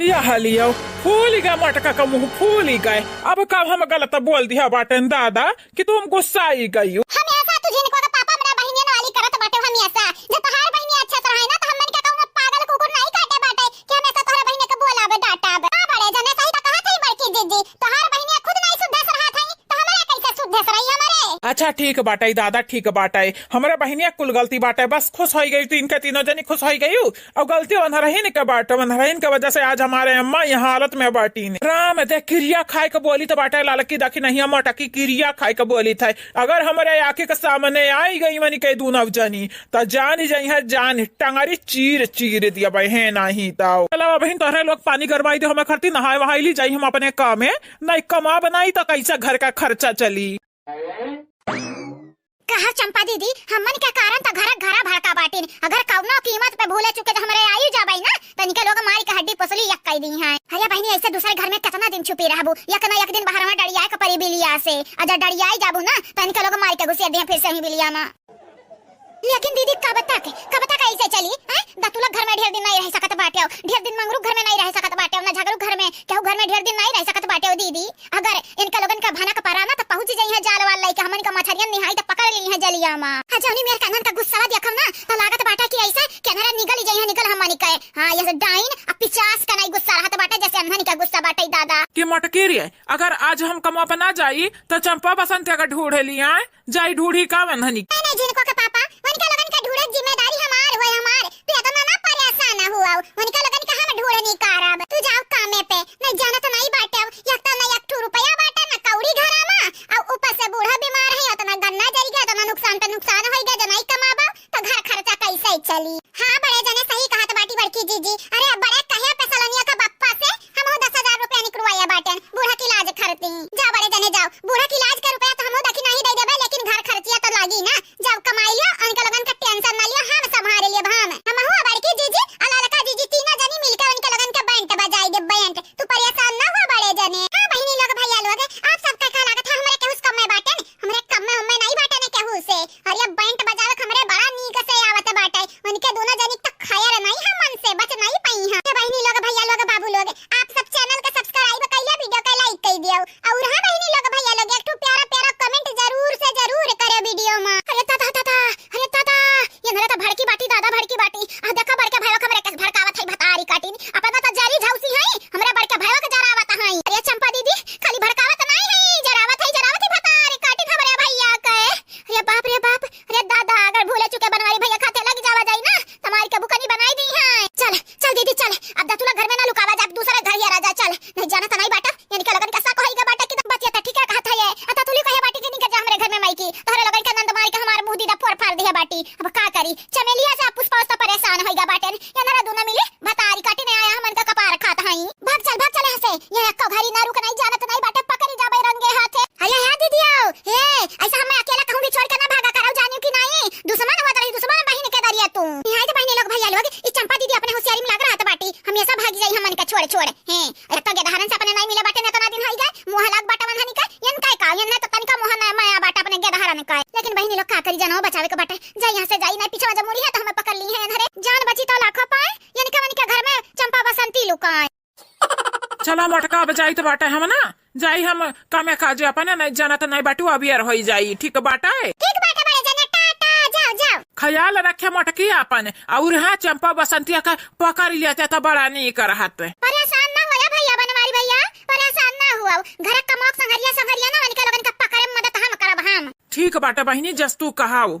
यह लियो फूल गए, मटका का मुंह फूल गए। अब कब हम गलत बोल दिया बाटन दादा कि तुम गुस्सा ही गई। हमेशा तुझे को पापा मेरा बहनियन वाली करत बाटे, हमेशा जब तोहार बहनी अच्छा से रहे ना तो हमन के कहूं पागल कुकुर नहीं काटे बाटे कि हमेशा तोहरा बहनी के बोलावे डांटावे। हां बड़े जने सही तो कहा थई बड़की जीजी, तोहार बहनी खुद नहीं शुद्ध से रहा थई तो हमरे कैसे शुद्ध से रही हमरे? अच्छा ठीक बाटे दादा, ठीक बाटे। हमारे बहनिया कुल गलती बाटे, बस खुश हो गई, तीन के तीनों जनी खुश हो गई। और गलती वनरहीन के बाटे, वनरहीन के वजह से आज हमारे अम्मा यहाँ हालत में बाटी ने। राम दे क्रिया खाए के बोली तो बाटे, लालकी दखी नहीं अम्मा टकी क्रिया खाए के बोली था। अगर हमारे आंखें के सामने आई गई मनी के दूनव जनी तो जान जाई है, जान टंगारी चीर चीर दिया बहन नहीं ताओ। चलो बहन तोहरे लोग पानी गरमाई दे, हमें खरती नहाए वहाई ली जाई हम अपने काम में। नहीं कमा बनाई तो कैसा घर का खर्चा चली। कहा चंपा दीदी हमन के कारण तो घर भड़का बाटिन, अगर कौनो कीमत पे भूले चुके तो हमरे आयु जाबई ना तनिके लोग मारी के हड्डी पसली यक कई दी है। अरे बहनी ऐसे दूसरे घर में कितना दिन छुपी रहबू, यक ना एक दिन बाहर में डड़ियाए के परी बिलिया से, अगर डड़ियाई जाबू ना तनिके लोग मारी के घुसिया दे फिर से ही बिलिया में। लेकिन दीदी कब तक ऐसे चली हैं? दतुला घर में ढेर दिन नहीं रह सकत बाटे, ढेर दिन मंगरू घर में नहीं रह सकत बाटे, ना झगड़ू घर में केहू घर में ढेर दिन नहीं रह सकत बाटे। दीदी अगर इनका लोगन का भाना का पराना तो पहुंच जाई है जाल वाल लई के हमन का मछरियन निहाई तो पकड़ ली है जलिया मा। जौनी मेर कानन का गुस्सा देखम ना तो लागत बाटे कि ऐसे केनरा निकल जाई है, निकल हमनी के। हां ये डाइन अब 50 का नहीं गुस्सा रहत बाटे जैसे हमनी का गुस्सा बाटे दादा कि मटकी रे। अगर आज हम कमा बना जाई तो चंपा बसंत का ढूंढ लिया जाई, ढूंढी का बंधनी नहीं जिनको के पापा उनका लोगन का ढूंढे जिम्मेदारी हमार होय, हमार तू तो ना परेशान हुआ उनका लोगन का हम ढूंढ नहीं करब। तू जाओ कामे पे, नहीं जाना तो नहीं बाटे, एक तो ना 1 रुपया बाटे ना कौड़ी घरा में, और ऊपर से बूढ़ा बीमार है, उतना गन्ना जल गया, उतना नुकसान पे नुकसान हो गया, नहीं कमाबा तो घर खर्चा कैसे चली। हां बड़े जने सही कहत बाटी बड़की जीजी। अरे बड़े कहे पे सलोनिया का बप्पा से हम 10,000 रुपया निकलवाया बाटे बूढ़ा की इलाज खर्ची। जा बड़े जने जाओ, बूढ़ा की इलाज का रुपया तो हम दखी नहीं दे देबे, लेकिन घर खर्चिया तो लागी ना। जाओ कमाई लियो, उनका लोगन का टेंशन ना लियो, हम संभाल लियो। हम हुआ बड़की जीजी अलालका जीजी तीनों जनी मिलकर उनके लोगन का बैंड बजाई दे, बैंड। तू परेशान ना हो बड़े जने। हां बहनी लोग भैया लोग आप सबका का लागत है हमरे केहू कम में बाटे, हमरे कम में हमें नहीं बाटे ने केहू से। और ये बैंड बजावे हमरे बड़ा नीक से आवत बाटे, उनके दोनों जनी तक खाया नहीं हम मन से बच नहीं पई हां। बहनी लोग भैया लोग बाबू लोग आप सब चैनल का सब्सक्राइब कइले, वीडियो का लाइक कइ दियो, और हां बहनी लोग भैया लोग एक प्यारा प्यारा कमेंट जरूर से जरूर करे वीडियो में। अरे दादा अरे दादा ये नरे तो भड़की बाटी दादा, भड़की बाटी आ देखा बड़के भाईवा हमरे के भड़कावत है भतारी काटिन, अपना तो जरी झौसी है हमरे बड़के भाईवा के जरावत है। अरे चंपा दीदी खाली भड़कावत नहीं है, जरावत है भतारी काटिन हमरे भैया के। अरे बाप रे बाप, अरे दादा अगर भूले चुके बनवारी भैया खाते लग जावा जाई ना तुम्हारी के बुकनी बनाई दी है। चल चल दीदी चल, अब दतुला घर में ना लुकावा जा, दूसरे घर ही राजा चल, नहीं जाना तो नहीं बाटा, यानी के लगन कैसा कहेगा बाटा कि बचिया था ठीक है कहत है। अता तुली कहे बाटी के निकल जा हमरे घर में माई की, तोहरे लगन के नंद माई के हमार मुंह दीदा फोड़ फाड़ दिया बाटी। अब का करी चमेलिया से पुष्पा तो परेशान होइगा बाटन, यानरा दोनों मिले भतारी काटी ने आया हमन का कपार खात हई। भाग चल ऐसे, ये एक घरी ना रुक नहीं जाना तो नहीं बाटे, पकड़ी जाबे रंगे हाथे। अरे हां दीदी आओ, हे ऐसा हमें अकेला कहूं भी छोड़ के ना भागा कराओ, जानियो कि नहीं दुश्मन हुआ रही, दुश्मन बहन के दरिया तू। यहां तो बहनी लोग भैया लोग ई चंपा दीदी अपने होशियारी में लग रहा था बाटी, हमेशा भागी जाई हमन का छोड़ छोड़। हैं अरे तो गेदहरन से अपने नहीं मिले बाटे ने तो ना दिन होई गए, मुंह लाग बाटा मन हनी का यन काय का यन तो तनिका मुंह ना माया बाटा अपने गेदहरन का। लेकिन बहनी लोग का करी जानो बचावे के बाटे, जा यहां से जाई ना पीछे जब मुड़ी है तो हमें पकड़ ली है धरे, जान बची तो लाखों पाए, यानी के मन के घर में चंपा बसंती लुकाए। चला मटका बजाई तो बाटा हम ना जाई, हम कामे काजे अपने नहीं जाना तो नहीं बाटू अभी यार होई जाई, ठीक बाटा है। ठीक बाटा बड़े जने टाटा जाओ जाओ। ख्याल रखे मटकी अपन, और हाँ चंपा बसंतिया का पकड़ लिया तो बड़ा नहीं कर हाथ। परेशान ना होया भैया बनवारी भैया, ठीक बाटा बहिनी जस्तू कहाओ।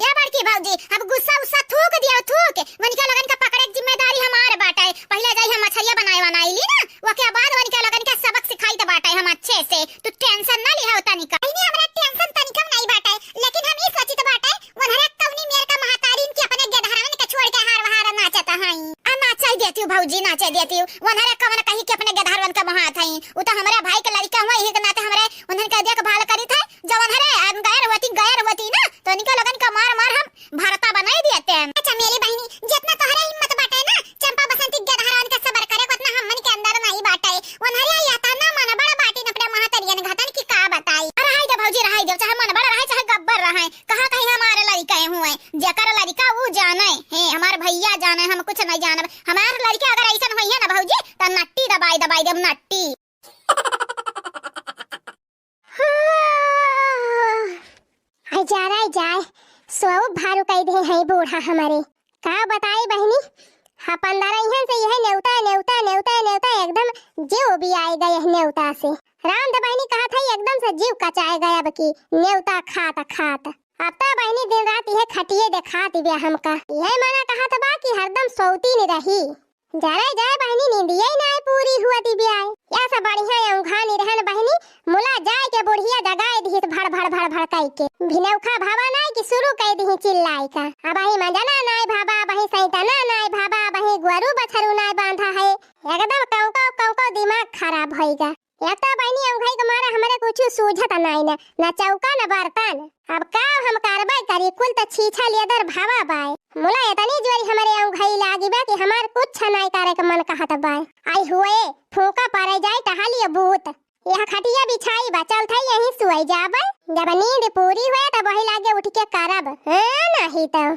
या बड़की भाऊजी अब गुस्सा उस्सा थूक दिया थूक वनिका लगन का पकड़े की जिम्मेदारी हमार बाटा है। पहले जाई हम मछलियां बनाई ली ना ओके बाद वनिका लगन का सबक सिखाई त बाटा है हम अच्छे से। तू टेंशन ना लिहा तनिका नहीं हमरा टेंशन तनिका नहीं बाटा है लेकिन हम ई सोची त बाटा है वनहरा कवनी मेर का महातारीन के अपने गेधरावन के छोड़ के हार वहार नाचता हई आ नाचाई देती हूं भाऊजी नाचाई देती हूं वनहरा कवन कहीं के अपने गेधरावन का महात हई उ त हमरा भाई के लड़का हुआ ही के नाते हमरे उन्हन का देखभाल करी थे जवन हरे गैर होती ना तो निका लगन का मार मार हम भारता बनाई देते हैं। अच्छा मेरी बहनी जितना तोहरा हिम्मत बाटा है ना चंपा बसंती गेधरावन का सबर करे उतना हमन के अंदर नहीं बाटा है वनहरा याता ना मन बड़ा बाटी न अपने महातरियन घतन की का बताई। अरे हाय दे भौजी रहाई दे चाहे मन बड़ा रहे चाहे गब्बर रहे कहां कहीं हमारे लड़का हुए जेकर लड़का वो जाने है हमार भैया जाने हम कुछ नहीं जानब हमार लड़का अगर ऐसा होई है ना भौजी त नट्टी दबाई दबाई देब नट्टी। जाए सोऊ भारू कह दे है बूढ़ा हमारे का बताई बहनी हाँ पंद्रह यहाँ से यह नेवता नेवता नेवता नेवता एकदम जीव भी आएगा यह नेवता से राम दे बहनी कहा था एकदम से जीव कचाए गया अब की नेवता खात खात अब तो बहनी दिन रात यह खटिए दिखाती बिया हमका यह मना कहा था बाकी हरदम सोती नहीं रही जाए बहनी नींदिया ही ना पूरी हुआ दी बिया ऐसा बढ़िया औंघा नहीं रहन बहनी मुला जाए के बुढ़िया जगाए दी भड़ भड़ भड़ भड़ कई के भिनौखा भावा नाय कि शुरू कई दी चिल्लाई का अब ही मजना नाय भाबा बही सैताना नाय भाबा बही गुरु बछरू नाय बांधा है एकदम कौका दिमाग खराब होएगा एक तो बहनी औंघाई के मारे हमारे कुछ सूझत नाय ना चौका न बर्तन अब का हम कार्रवाई करी कुल त छीछा लेदर भावा बाय मुला इतनी जोरी हमारे औंघाई लागी बा कि हमार कुछ नाय करे के मन कहत बाय आई हुए फूका पड़े जाए तहाली भूत यह खटिया बिछाई बा चल था यहीं सुई जाबे जब नींद पूरी हुए तब वही लागे उठ के करब नहीं तो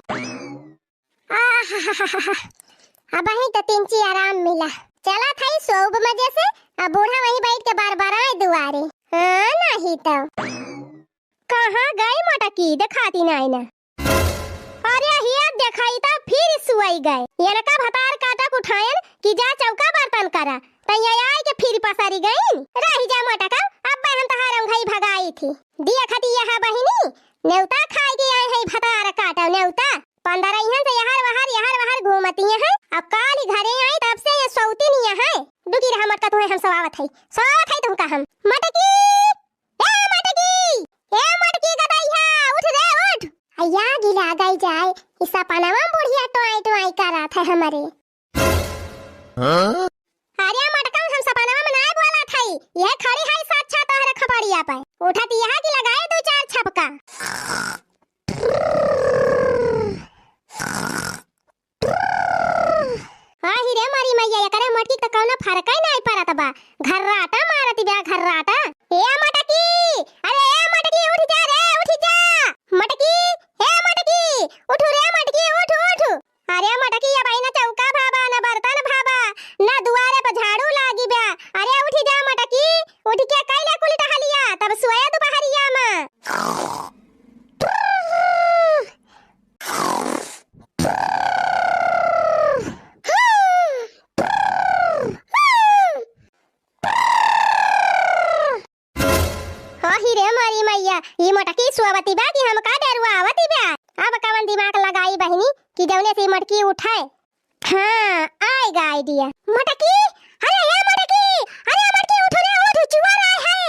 अब ही तो तिंची आराम मिला चला था सोब मजे से अब बूढ़ा वहीं बैठ के बार बार आए दुआरे नहीं तो कहाँ गए मटकी दिखाती नहीं ना अरे हिया दिखाई तो फिर सुई गए ये का भतार काटक उठायन कि जा चौका बर्तन करा तैया आए के फिर पसारी गई रही जा मटका अब हम तहार औंघाई भगाई थी दिया खटिया है बहिनी नेवता खाए के आए है भतार काटा नेवता पंद्रह यहाँ से यहार वहार घूमती है अब काल घरे आई तब से ये सौती नहीं है दुखी रहा मटका तुम्हें हम सवावत है तुमका हम मटकी गदाइया उठ रे उठ अया गिला गई जाए इसा पनामा बुढ़िया टोई करा था हमारे अरे मटका हम सपना में नहीं बोला था यह खड़ी है साथ छा तोहरे खपड़िया पे उठत यहां की लगाए दो चार छपका आही रे मारी मैया करे मटकी त कौनो फर्क ही नहीं पड़त बा घर्राटा मारती बा घर्राटा ए मटकी अरे ए मटकी उठ जा रे उठ जा मटकी ए मटकी उठ रे मटकी उठ अरे मटकी या भाई ना चौका भाबा ना बर्तन भाबा ना दुआरे पे झाड़ू लागी बा अरे उठ जा मटकी उठ के कैला कुल टहलिया तब सोया दोपहरिया में रे मारी मैया ये मटकी सुवती बा कि हम का डरुआ आवती बा अब कवन दिमाग लगाई बहनी कि जौने से मटकी उठाए हां आएगा आइडिया मटकी अरे मटकी उठ रे उठ चुवर आए है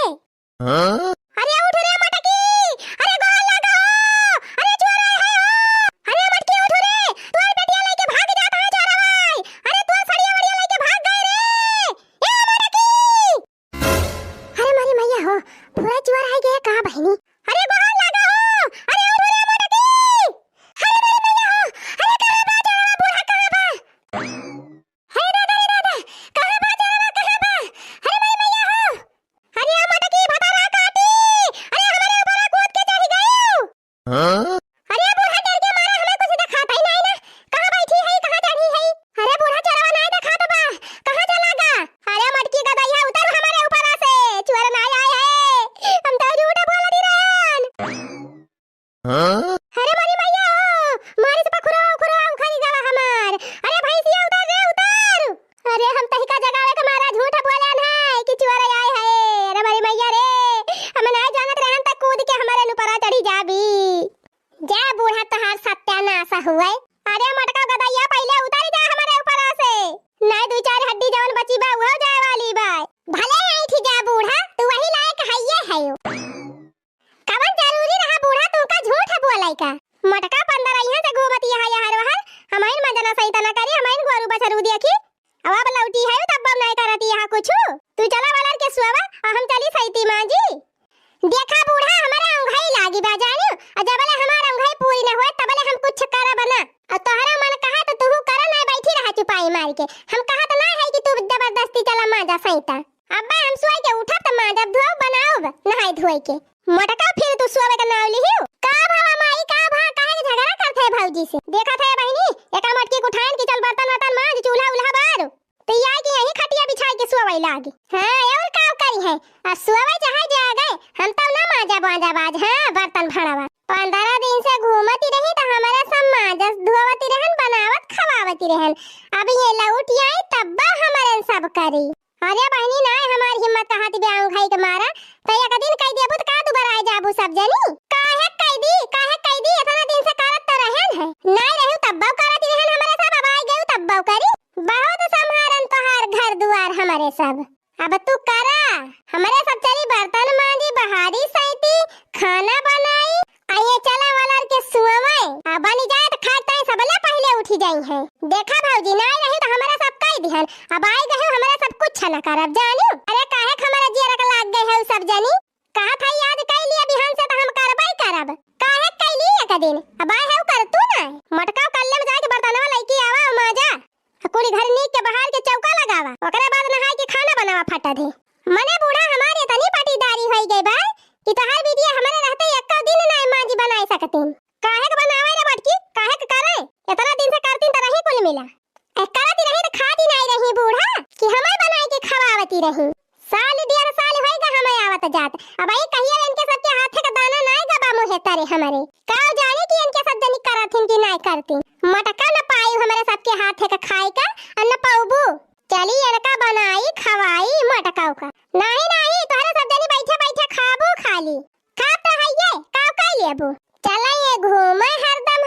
अरे उठ रे मटकी अरे गोल लगा अरे चुवर आए है अरे मटकी उठ रे तोर बेटिया लेके भाग जा कहां जा रहा है अरे तोर सड़िया वड़िया लेके भाग गए रे ए मटकी अरे मारी मैया हो पूरा चुवर आ गया कहां बहनी अरे गोल लगा अरे उठ रे मटकी अरे मारी मैया हो अरे कहां बा जा बूढ़ा कहां बा हे दादा कहां लौटी चला माजा सैता अब्बा हम सोई के उठा त माजा धोब बनाओ नहाई धोई के मोटका फिर तू सोवे का नाव लिहियो का भावा माई का भा काहे झगड़ा करथे भौजी से देखत है बहिनी एका मटकी को उठान की चल बर्तन वर्तन मांज चूल्हा उल्हा बार तो या कि यही खटिया बिछाई के सोवे लागी हां और का करी है आ सोवे चाहे जा गए हम तब ना माजा बाजा बाज हां बर्तन भाड़ावा 15 दिन से घूमती रही त हमारा सब माजस धोवती रहन बनावत खवावती रहन अब ये लौट आई तब हमारे सब करी अरे बहनी ना हमारी हिम्मत कहाँ थी ब्याह खाई के मारा तो एक दिन कह दिया तो का दोबारा आ जाबू सब जनी काहे कह दी इतना दिन से करत तो रहन है नहीं रहू तब करत रहन हमारे सब अब आई गयो तब करी बहुत संहारन तोहार घर दुआर हमारे सब अब तू करा हमारे सब चली बर्तन मांजी बहारी सैती खाना बनाई आये चला वाला के सुअवे आ बनी जाए तो खाते सबले पहले उठी जाई है देखा भौजी नहीं रही तो हमारा सब कह दिहन अब आई गए हमारा सब कुछ न करब जानियो अरे काहे हमारा जियरा का लाग गए है सब जनी कहा था याद कह लिया बिहान से तो हम करबई करब काहे कैली एक दिन अब आई है कर तू ना मटका कल्ले में जाके बर्तनवा लईकी आवा माजा कुली घर नीक के बाहर के चौका लगावा ओकरे बाद नहाई के खाना बनावा फटा दे मने बूढ़ा हमारे तनी पाटीदारी होई गई बा कि तोहार बिटिया हमारे रहते एक दिन नहीं मांजी बनाई सकतीन काहे के बनावे रे बटकी काहे के करे इतना दिन से करतीन त रही कुल मिला करती रही तो खाती नहीं रही बूढ़ा कि हमें बनाई के खवावती रही साल डेढ़ साल होई गा हमें आवत जात अब आई कहिए इनके सबके हाथे का दाना नहीं गबा मुहे तरे हमारे काव जाने कि इनके सब जनी करथिन कि नहीं करतीन मटका न पाई हमारे सबके हाथे का खाई का अन्न पाऊबू चली इनका बनाई खवाई मटका का नहीं तोहरे सब जनी बैठे बैठे खाबू खाली खात हइये काव काई लेबू चला ये घूमे हरदम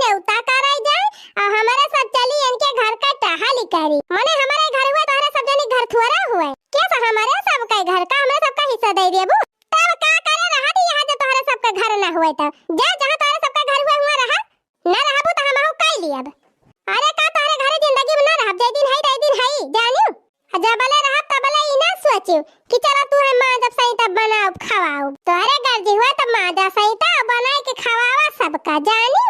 नेउता कराई जाए और हमारे सब चली इनके घर का टहली करी माने हमारे घर हुआ तोहरे सब जनी घर थोड़ा हुआ कैसा हमारे सब का घर का हमारे सब का हिस्सा दे देबू तब का करे रहा दी यहां जो तोहरे सब का घर ना हुआ त जा जहां तोहरे सब का घर हुआ रहा ना रहबू त हमहु काई लियब अरे का तोहरे घर जिंदगी में ना रहब जे दिन है जानियो जबले रहा तबले ई ना सोचियो कि चला तू है मां जब सही तब बनाओ खवाओ तोहरे घर जी हुआ तब मां जा सही तब बनाए के खवावा सबका जानियो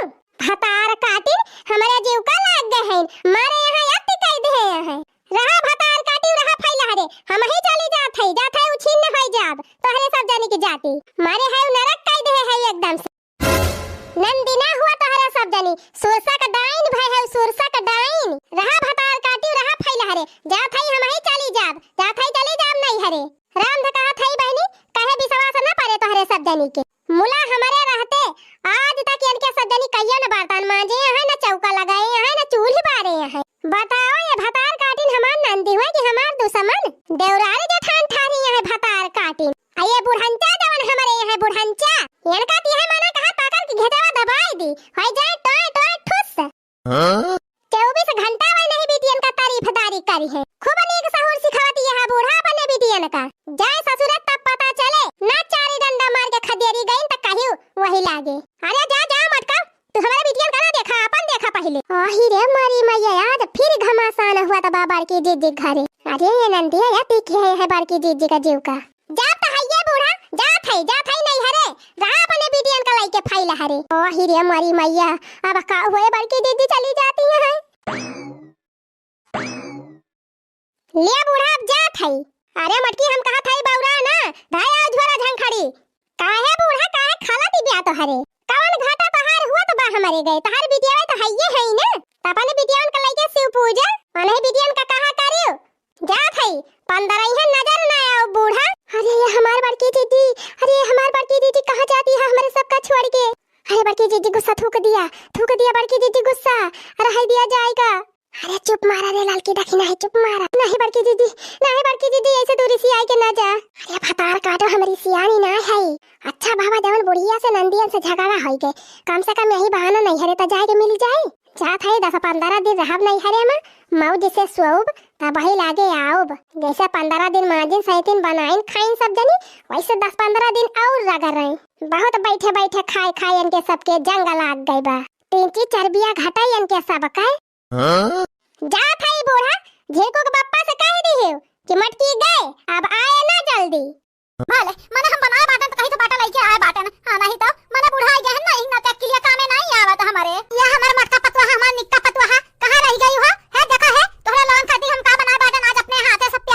भतार काटी हमारे जीव का लाग गए हैं मारे यहाँ यत्ती कह दे है रहा भतार काटी रहा फैला रे हम ही चली जात है उछिन न होई जाब तोहरे सब जानी की जाती मारे है नरक कह दे है एकदम से नंदिना हुआ तोहरे सब जानी सुरसा का डाइन भय है सुरसा का डाइन रहा भतार काटी रहा फैला रे जात है हम ही चली जाब नहीं हरे राम ध कहा थई बहनी कहे विश्वास न पड़े तोहरे सब जानी के मुला हमारे रहते आज तक इनके सब जनी कहियो न बर्तन मांजे है न चौका लगाए है न चूल्ही बारे है बताओ ये भतार काटिन हमार नंदी हुआ कि हमार दुश्मन देवरारी जेठान ठारी है भतार काटिन आये बुढ़ंचा जवन हमारे है बुढ़ंचा इनका ती है माना कहा ताकर की घेटावा दबाई दी होई जाए टोय ठुस 24 घंटा वही नहीं बीती इनका तारीफदारी करी है खूब नीक सहूर सिखाती है बूढ़ा अपने बीती इनका जाए ससुर तब पता चले ना चारी डंडा मार के खदेरी गई त कहियो वही लागे अरे जा मटका तू हमारे बिटियन का ना देखा अपन देखा पहले आही रे मारी मैया आज फिर घमासान हुआ त बाबा की जीजी घरे अरे ये नंदी है टिकी है बार की जीजी का जीव का जा त हइये बूढ़ा जा थई नहीं हरे रहा अपने बिटियन का लाइके फैला हरे आही रे मारी मैया अब का हुए बार की जीजी चली जाती है ले बूढ़ा अब जा थई अरे मटकी हम कहा थई बाउरा ना भाई आज झोरा झंखड़ी काहे बूढ़ा काहे खाला ती ब्या तो हरे कौन घाटा तहार हुआ तो बा हमारे गए तहार बिटिया तो हइये है ना तपने बिटियन का लइके शिव पूजा अनही बिटियन का कहा करियो जा थई 15 ही नजर ना आओ बूढ़ा अरे ये हमार बड़की दीदी कहां जाती है हमारे सब का छोड़ के अरे बड़की दीदी गुस्सा थूक दिया बड़की दीदी गुस्सा अरे हाय दिया जाएगा अरे चुप मारा रे लाल की दखिना है चुप मारा नहीं बड़की दीदी ऐसे दूरी से आई के ना जा अरे भतार काटो हमारी सियानी ना है अच्छा बाबा जवन बुढ़िया से नंदियन से झगड़ा होई गए कम से कम यही बहाना नहीं हरे तो जाए के मिल जाए जात है 10-15 दिन रहब नहीं हरे में मऊ जैसे सोब तब वही लागे आओब जैसे 15 दिन माजिन सैतिन बनाइन खाइन सब जनी वैसे 10-15 दिन और रगर रहे बहुत बैठे खाए इनके सबके जंग लाग गई बा 3 चर्बिया घटाई इनके सब का जात है बूढ़ा झेको के पप्पा से कह दी कि मटकी गए अब आए ना जल्दी भले मने हम बनाए बाटन तो कहीं तो बाटन लेके आए बाटन हां नहीं तो मने बुढ़ा गए नहीं ना तक के लिए कामे नहीं आवत हमारे ये हमार मटका पतवा हमार निक्का पतवा कहां रह गई हो है देखा है तोहरा लोन खाती हम का बनाए बाटन आज अपने हाथे सब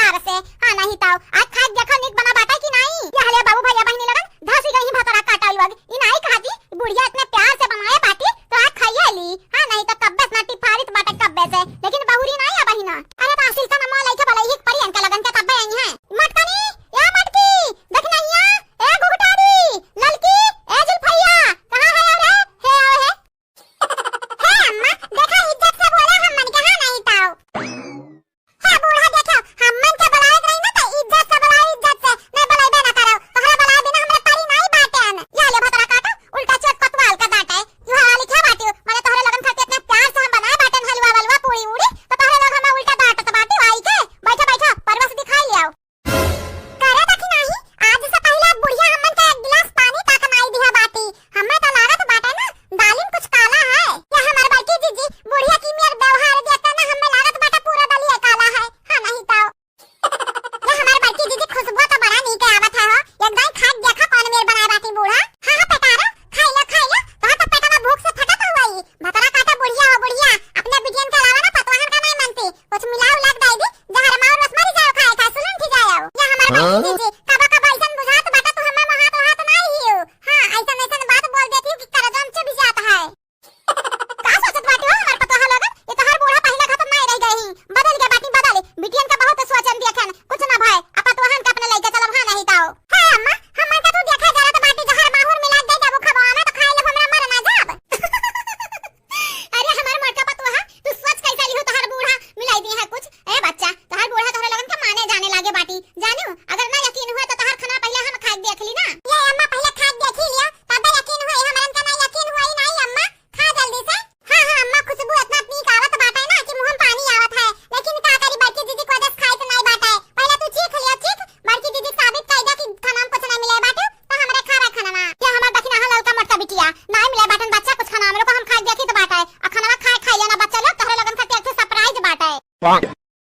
बाटी जानू। अगर ना यकीन हुआ तो तहर खाना पहले हम खा देख ली ना। ये अम्मा पहले खा देख लिया तब यकीन हुई, हमरन का ना यकीन हुई नहीं अम्मा। खा जल्दी से। हां हां अम्मा खुशबू इतना पीक आवत बाटा है ना कि मुंह में पानी आवत है, लेकिन का करी बड़की दीदी को दस खाई तो नहीं बाटा है। पहले तू चीख लिया चीख, बड़की दीदी साबित कर दे कि खाना में कुछ नहीं मिले बाटू तो हमरे खावे खाना ना। ये हमर दखिना हलाल का मटका बिटिया नहीं मिले बाटन बच्चा कुछ खाना हमरे को हम खा देखी तो बाटा है। आ खाना खा लेना बच्चा लोग तहरे लगन खाते एक सरप्राइज बाटा है।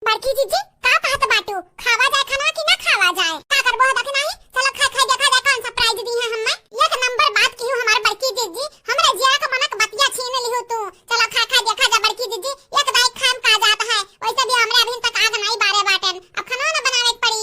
बड़की दीदी का कहत बाटू खावा जाए खाना कि ना खावा जाए? का करबो दखिना ही चलो खा देखा जाए कौन सरप्राइज दी है हमें। एक नंबर बात की हूं हमार बड़की दीदी, हमरे जिया का मनक बतिया छीन लिहु तू। चलो खा देखा जा बड़की दीदी, एक दाई खाम का जात है वैसे भी हमरे अभी तक आग नहीं बारे बाटन, अब खाना ना बनावे पड़ी।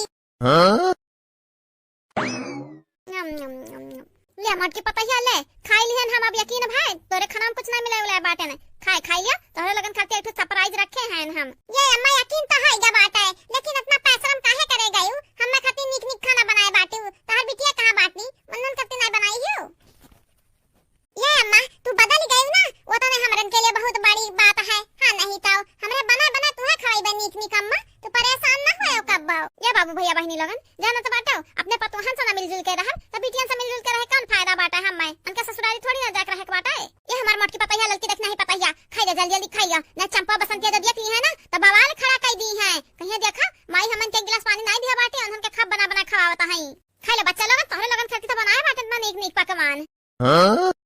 ले मटकी पता ही ले खाई लिहन हम, अब यकीन भाई तोरे खाना में कुछ नहीं मिले वाला बाटे ने। खाई लिया तोरे लगन खाते एक सरप्राइज रखे हैं हम। ये अम्मा यकीन तो है जब बाटा है, लेकिन इतना पैसा हम काहे करे गयो? हम खाती निक निक खाना बनाए बाटू, तहर बिटिया कहां बाटनी मनन करती नहीं बनाई हो। ये अम्मा तू बदल गई ना, वो तो हमरन के लिए बहुत बड़ी बात है। हां नहीं तो हमरे बना तू है खाई बे निक निक अम्मा, तू परेशान ना होयो कब। ये बाबू भैया बहनी लगन जानो तो बाटो अपने पतोहन से ना मिलजुल के रह, तो बिटियन से मिलजुल के रहे कौन फायदा बाटा है। मैं उनके ससुराली थोड़ी ना जाके रहे के बाटा है। ये हमार मटकी पता है ललकी देखना ही पता है, खाइए जल्दी खाइए ना। चंपा बसंती जब देख ली है ना तो बवाल खड़ा कर दी है। कहीं देखा माई हमन के गिलास पानी नहीं दिया बाटे, उनहन के खब बना खवावता है। खाई ले बच्चा लोगन तोहरे लगन खाती तो बनाए बाटे ना निक निक पकवान।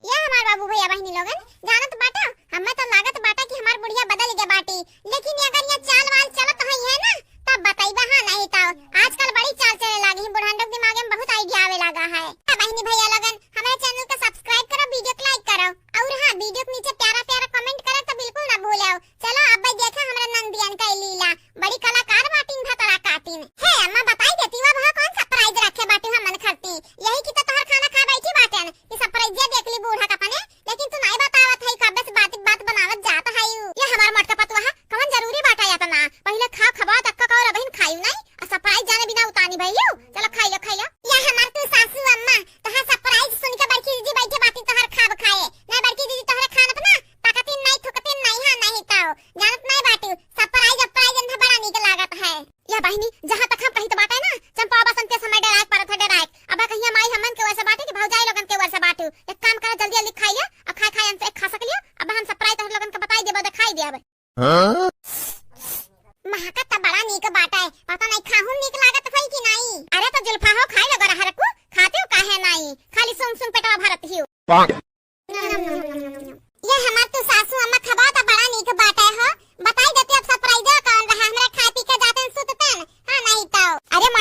ये हमार बाबू भैया बहनी लोगन जानत बाटा हमें तो लागत बाटा कि हमार बुढ़िया बदल गए बाटी, लेकिन अगर ये चाल वाल चलत है ना तब बताइबा। हां नहीं तो आजकल बड़ी चाल चले लागी, बुढ़ांडों के दिमाग में बहुत आइडिया आवे लगा है। बहनी भैया लोगन हमारे चैनल को सब्सक्राइब करो, वीडियो को लाइक करो और हां वीडियो के नीचे प्यारा प्यारा कमेंट करे तो बिल्कुल ना भूलो। चलो अब भाई देखा हमारा नंदियन का लीला बड़ी कलाकार बाटिन भतरा काटिन है। अम्मा बताई देती वो कौन सरप्राइज रखे बाटी हम मन करती यही की तो तोहर खाना खा बैठी बाटन कि सरप्राइज देख ली बूढ़ा का पने, लेकिन तू नहीं बतावत है कब से बात बनावत जात है। ये हमार मटका पतवा कौन जरूरी बाटा या तना पहले खबा तक का और बहन खाई नहीं सरप्राइज जाने बिना उतानी भइयो। चलो खाई लो ये हमार तू सासू अम्मा तहां सरप्राइज सुन के बड़की दीदी बैठे बाटी तोहर खाब खाए ना। बड़की दीदी तोहरे खाना ना ताकतिन नहीं थुकतिन नहीं। हां नहीं तो जानत नहीं बाटू सरप्राइज अप्राइज बड़ा निक लागत है। या बहनी जहां तक हम कहीं तो बाटे ना चंपा बसंत के समय डराक परत है डराक, अब कहीं माई हमन के वैसे बाटे कि भौजाई लोगन के वैसे बाटू। एक काम कर जल्दी खाइए, अब खाए हम से खा सकलियो। अब हम सरप्राइज तोहर लोगन के बताई देबो दिखाई देबे। महकत तो बड़ा नीक बाटा है, पता नहीं खाहू नीक लागत है कि नहीं। अरे तो जुल्फा हो खाई लगा रहा रखू खाते हो काहे नहीं, खाली सुन पेटवा भरत हियो। ये हमार तो सासू अम्मा खबा तो बड़ा नीक बाटा है हो, बताई देते अब सरप्राइज कौन रहा हमरा खा पी के जातन सुततन। हां नहीं तो अरे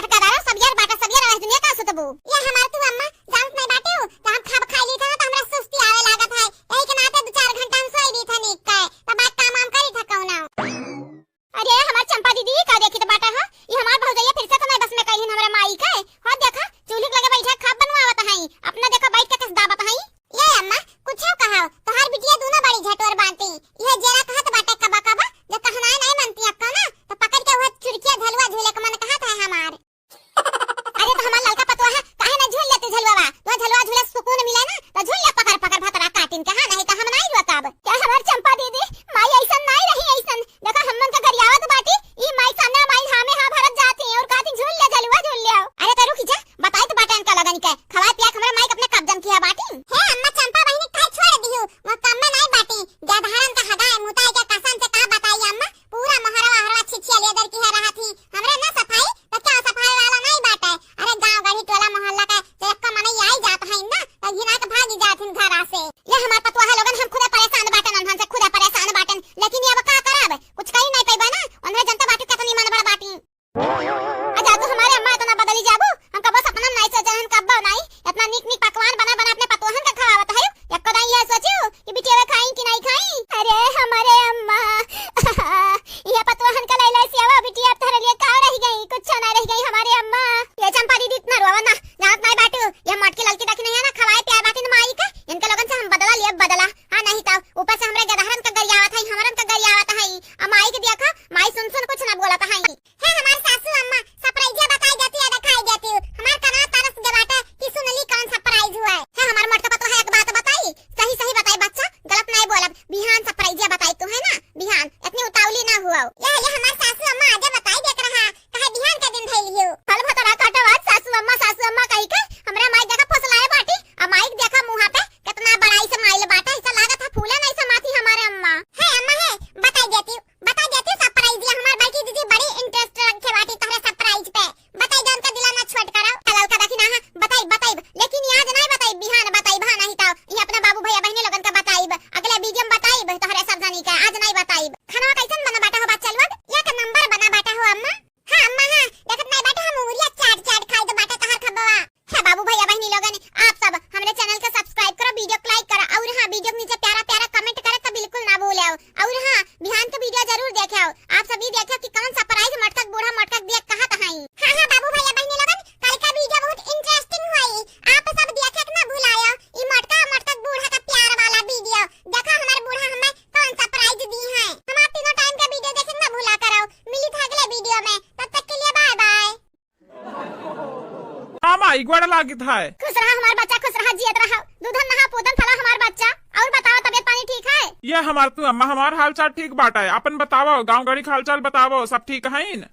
माई गोड़ लागित है। खुश रहा हमार बच्चा, खुश रहा, जियत रहा, दूधन नहा पूतन फला हमार बच्चा। और बताओ तबियत पानी ठीक है? ये हमार तू अम्मा हमार हाल चाल ठीक बाटा है। अपन बतावो गाँव गड़ी हाल चाल बतावो, सब ठीक है न?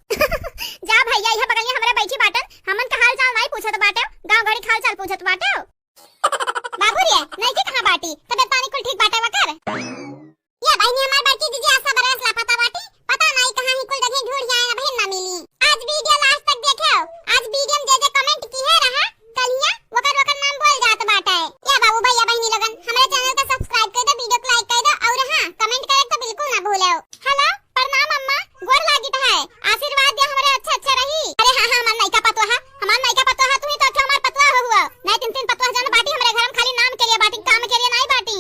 जा भैया यह बगलिया हमरे बैठी बाटन, हमन का हाल चाल नहीं पूछत बाटे, गांव गड़ी हाल चाल पूछत बाटे। बाबू रे नहीं के कहां बाटी, तबियत पानी कुल ठीक बाटे वकर? या बहनी हमार बाटी दीजिए आशा बरस लापता बाटी, पता नहीं कहां ही कुल जगह ढूंढ जाए बहन ना मिली। आज वीडियो लास्ट तक देखो, आज वीडियो में जे कमेंट की है रहा कलिया वकर नाम बोल जात बाटे। या बाबू भैया बहनी लोगन हमारे चैनल को सब्सक्राइब कर दो, वीडियो को लाइक कर दो और हां कमेंट करे तो बिल्कुल ना भूलो। हेलो प्रणाम अम्मा, गोर लागित है, आशीर्वाद दे हमरे अच्छा रही। अरे हां हां हमार नैका पतवा है, हमार नैका पतवा है, तू ही तो अच्छा हमार पतवा हो हुआ। नहीं तीन पतवा जन बाटी हमरे घर में खाली नाम के लिए बाटी, काम के लिए नहीं बाटी।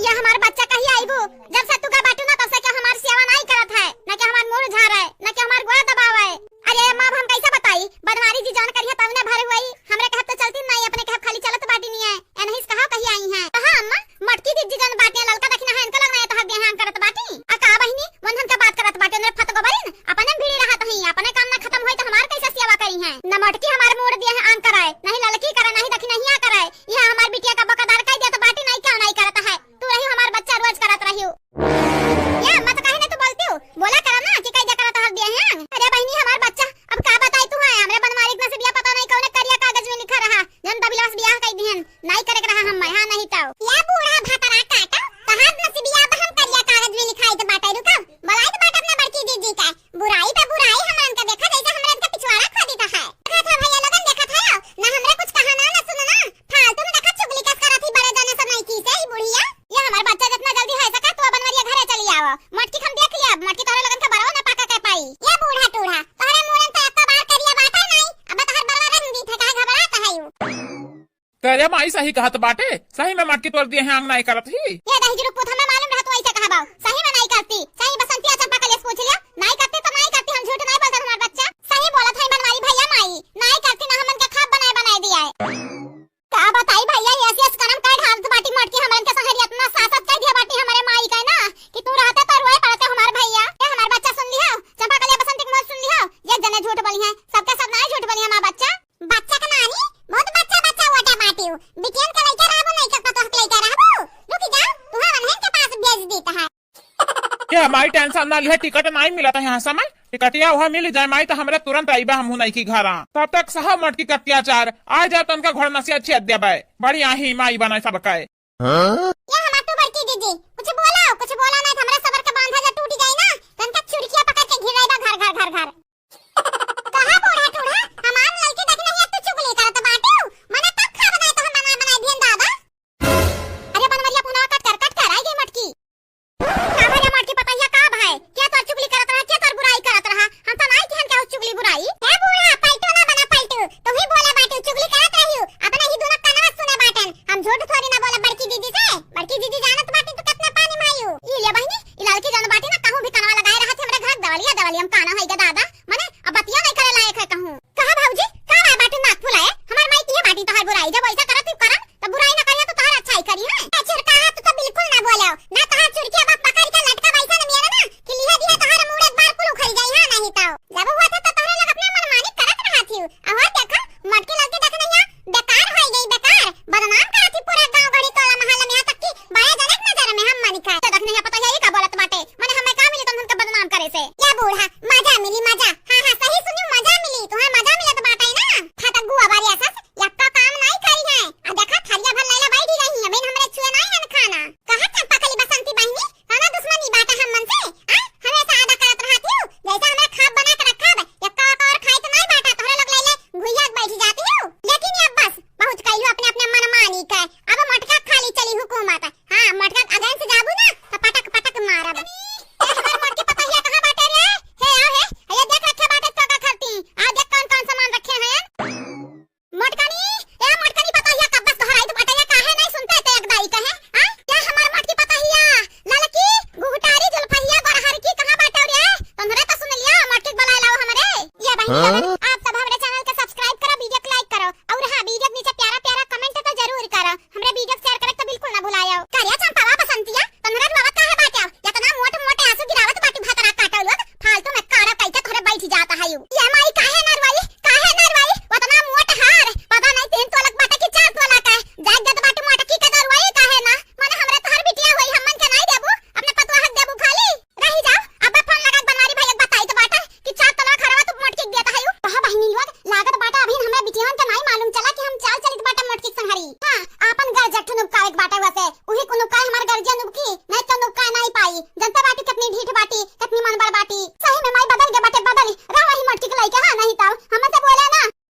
ये हमार बच्चा कहीं आईबू, जब से तू का बाटू ना तब से क्या हमार सेवा नहीं करत है, ना कि हमार मुंह झाड़ है, ना कि हमार गोड़ दबाव है। अरे मां हम कैसे बताई, बदमारी जी जान करिए तब ना भर हुई, हमरे कहत तो चलती नहीं, अपने कहत खाली चलत बाटी नहीं है। एनहिस कहां कहीं आई है? हां अम्मा मटकी दी जन बाटी ललका दखना है, इनका लगना है तो बिहान करत बाटी। आ का बहिनी वंधन का बात करत बाटी ने फत गोबरिन, अपने भीड़ी रहत ही, अपने काम ना खत्म होई तो हमार कैसे सेवा करी है? न मटकी हमार मोड़ दिए है आन कराए, नहीं ललकी करे, नहीं दखना हिया कराए। यह हमार बिटिया का बकादार कह दिया तो बाटी नहीं क्यों नहीं करता है? तू रही हमार बच्चा रोज करत रही हो। या मत कहे ना तू बोलती हो, बोला करा ना कि कैसे करत हर दिए हैं। अरे बहनी हमार बच्चा अब का बताई तू है, हमरे बनवारी इतना से बिया पता नहीं कौन करिया कागज में लिखा रहा, जन दबिलास बियाह कह दिहन, नहीं करे रहा हम हां नहीं तो। या बूढ़ा भातरा काटा कहां न से बियाह हम करिया कागज में लिखाई तो बाटा रुका, मलाई तो बाटा अपना बड़की दीदी का बुराई पे बुराई हमन का देखा जैसे हमरे का पिछवाड़ा खा देता है। देखा था भैया लगन देखा था ना, हमरे कुछ कहा ना सुना ना, फालतू में देखा चुगली कस करत ही बड़े जने सब नहीं की से बुढ़िया। ये हमार बच्चा जितना जल्दी है सका तो बनवरिया घरे चली आवो, मटकी हम देख लिया, मटकी तोरे लगन का बराव ना पाका के पाई। ये बूढ़ा टूढ़ा तोरे मुरन तो एक बार करिया बाटा नहीं, अब तोहर बरवा रंग दी थे का घबराता है यू। करे माई सही कहत बाटे, सही में मटकी तोड़ दिए हैं, आंग नहीं करत ही। ये दही जुरुक पुत हमें मालूम रहा, तू ऐसे कहा बाऊ सही में नहीं करती, सही बसंतिया चंपा का लेस पूछ लिया, नहीं करती तो नहीं करती, हम झूठ नहीं बोलते। हमारा बच्चा सही बोला था बनवारी भैया माई नहीं करती ना, हमन का खाब बनाए दिया है। का बताई भैया ऐसे करम कर ढाल बाटी मटकी हमन के शहर इतना सासत कर दिया बाटी हमारे माई का ना कि तू रहते तो रोए पड़ते हमार भैया। ये हमार बच्चा सुन लिया, चंपा का ले बसंती के मुंह सुन लिया, ये जने झूठ बोली है, सबके सब नहीं झूठ बोली हमारा बच्चा। बच्चा का नानी बहुत बच्चा ओटा बाटी बिकेन का लइका रहबो नहीं का पतो लइका रहबो, रुक जा तू हमन के पास भेज देता है। ये हमारी टेंशन ना लिया, टिकट नहीं मिला था यहाँ समय, टिकटिया वहाँ मिल जाए माई तो हमरे तुरंत आईबा हम नहीं की घर, तब तक सह मटकी का अत्याचार आ जाए तो उनका घर नसी अच्छी अद्या बाय बड़ी आही माई बनाए सब का। ये हमार तू बड़की दीदी कुछ बोला नहीं, हमरे सबर का बांधा जा टूट जाए ना तो उनका छुड़किया पकड़ के घिराइबा घर। कहां बूढ़ा टूढ़ा हमार लड़की देखने है, तू चुगली करत बाटू मने तब खा बनाए तो हम बनाए धियन दादा। अरे बनवरिया पुना कट कर आई गई मटकी का भैया मटकी पता है का भाई क्या तो चुगली करत रहा, क्या तो बुराई करत रहा, हम तो नहीं कहन क्या चुगली बुराई। ए बूढ़ा पलटू ना बना पलटू, तू ही बोले बाटू चुगली करत रही हो, अपने ही दोनों कनवा सुने बाटन, हम झूठ थोड़ी ना बोले बड़की दीदी से। बड़की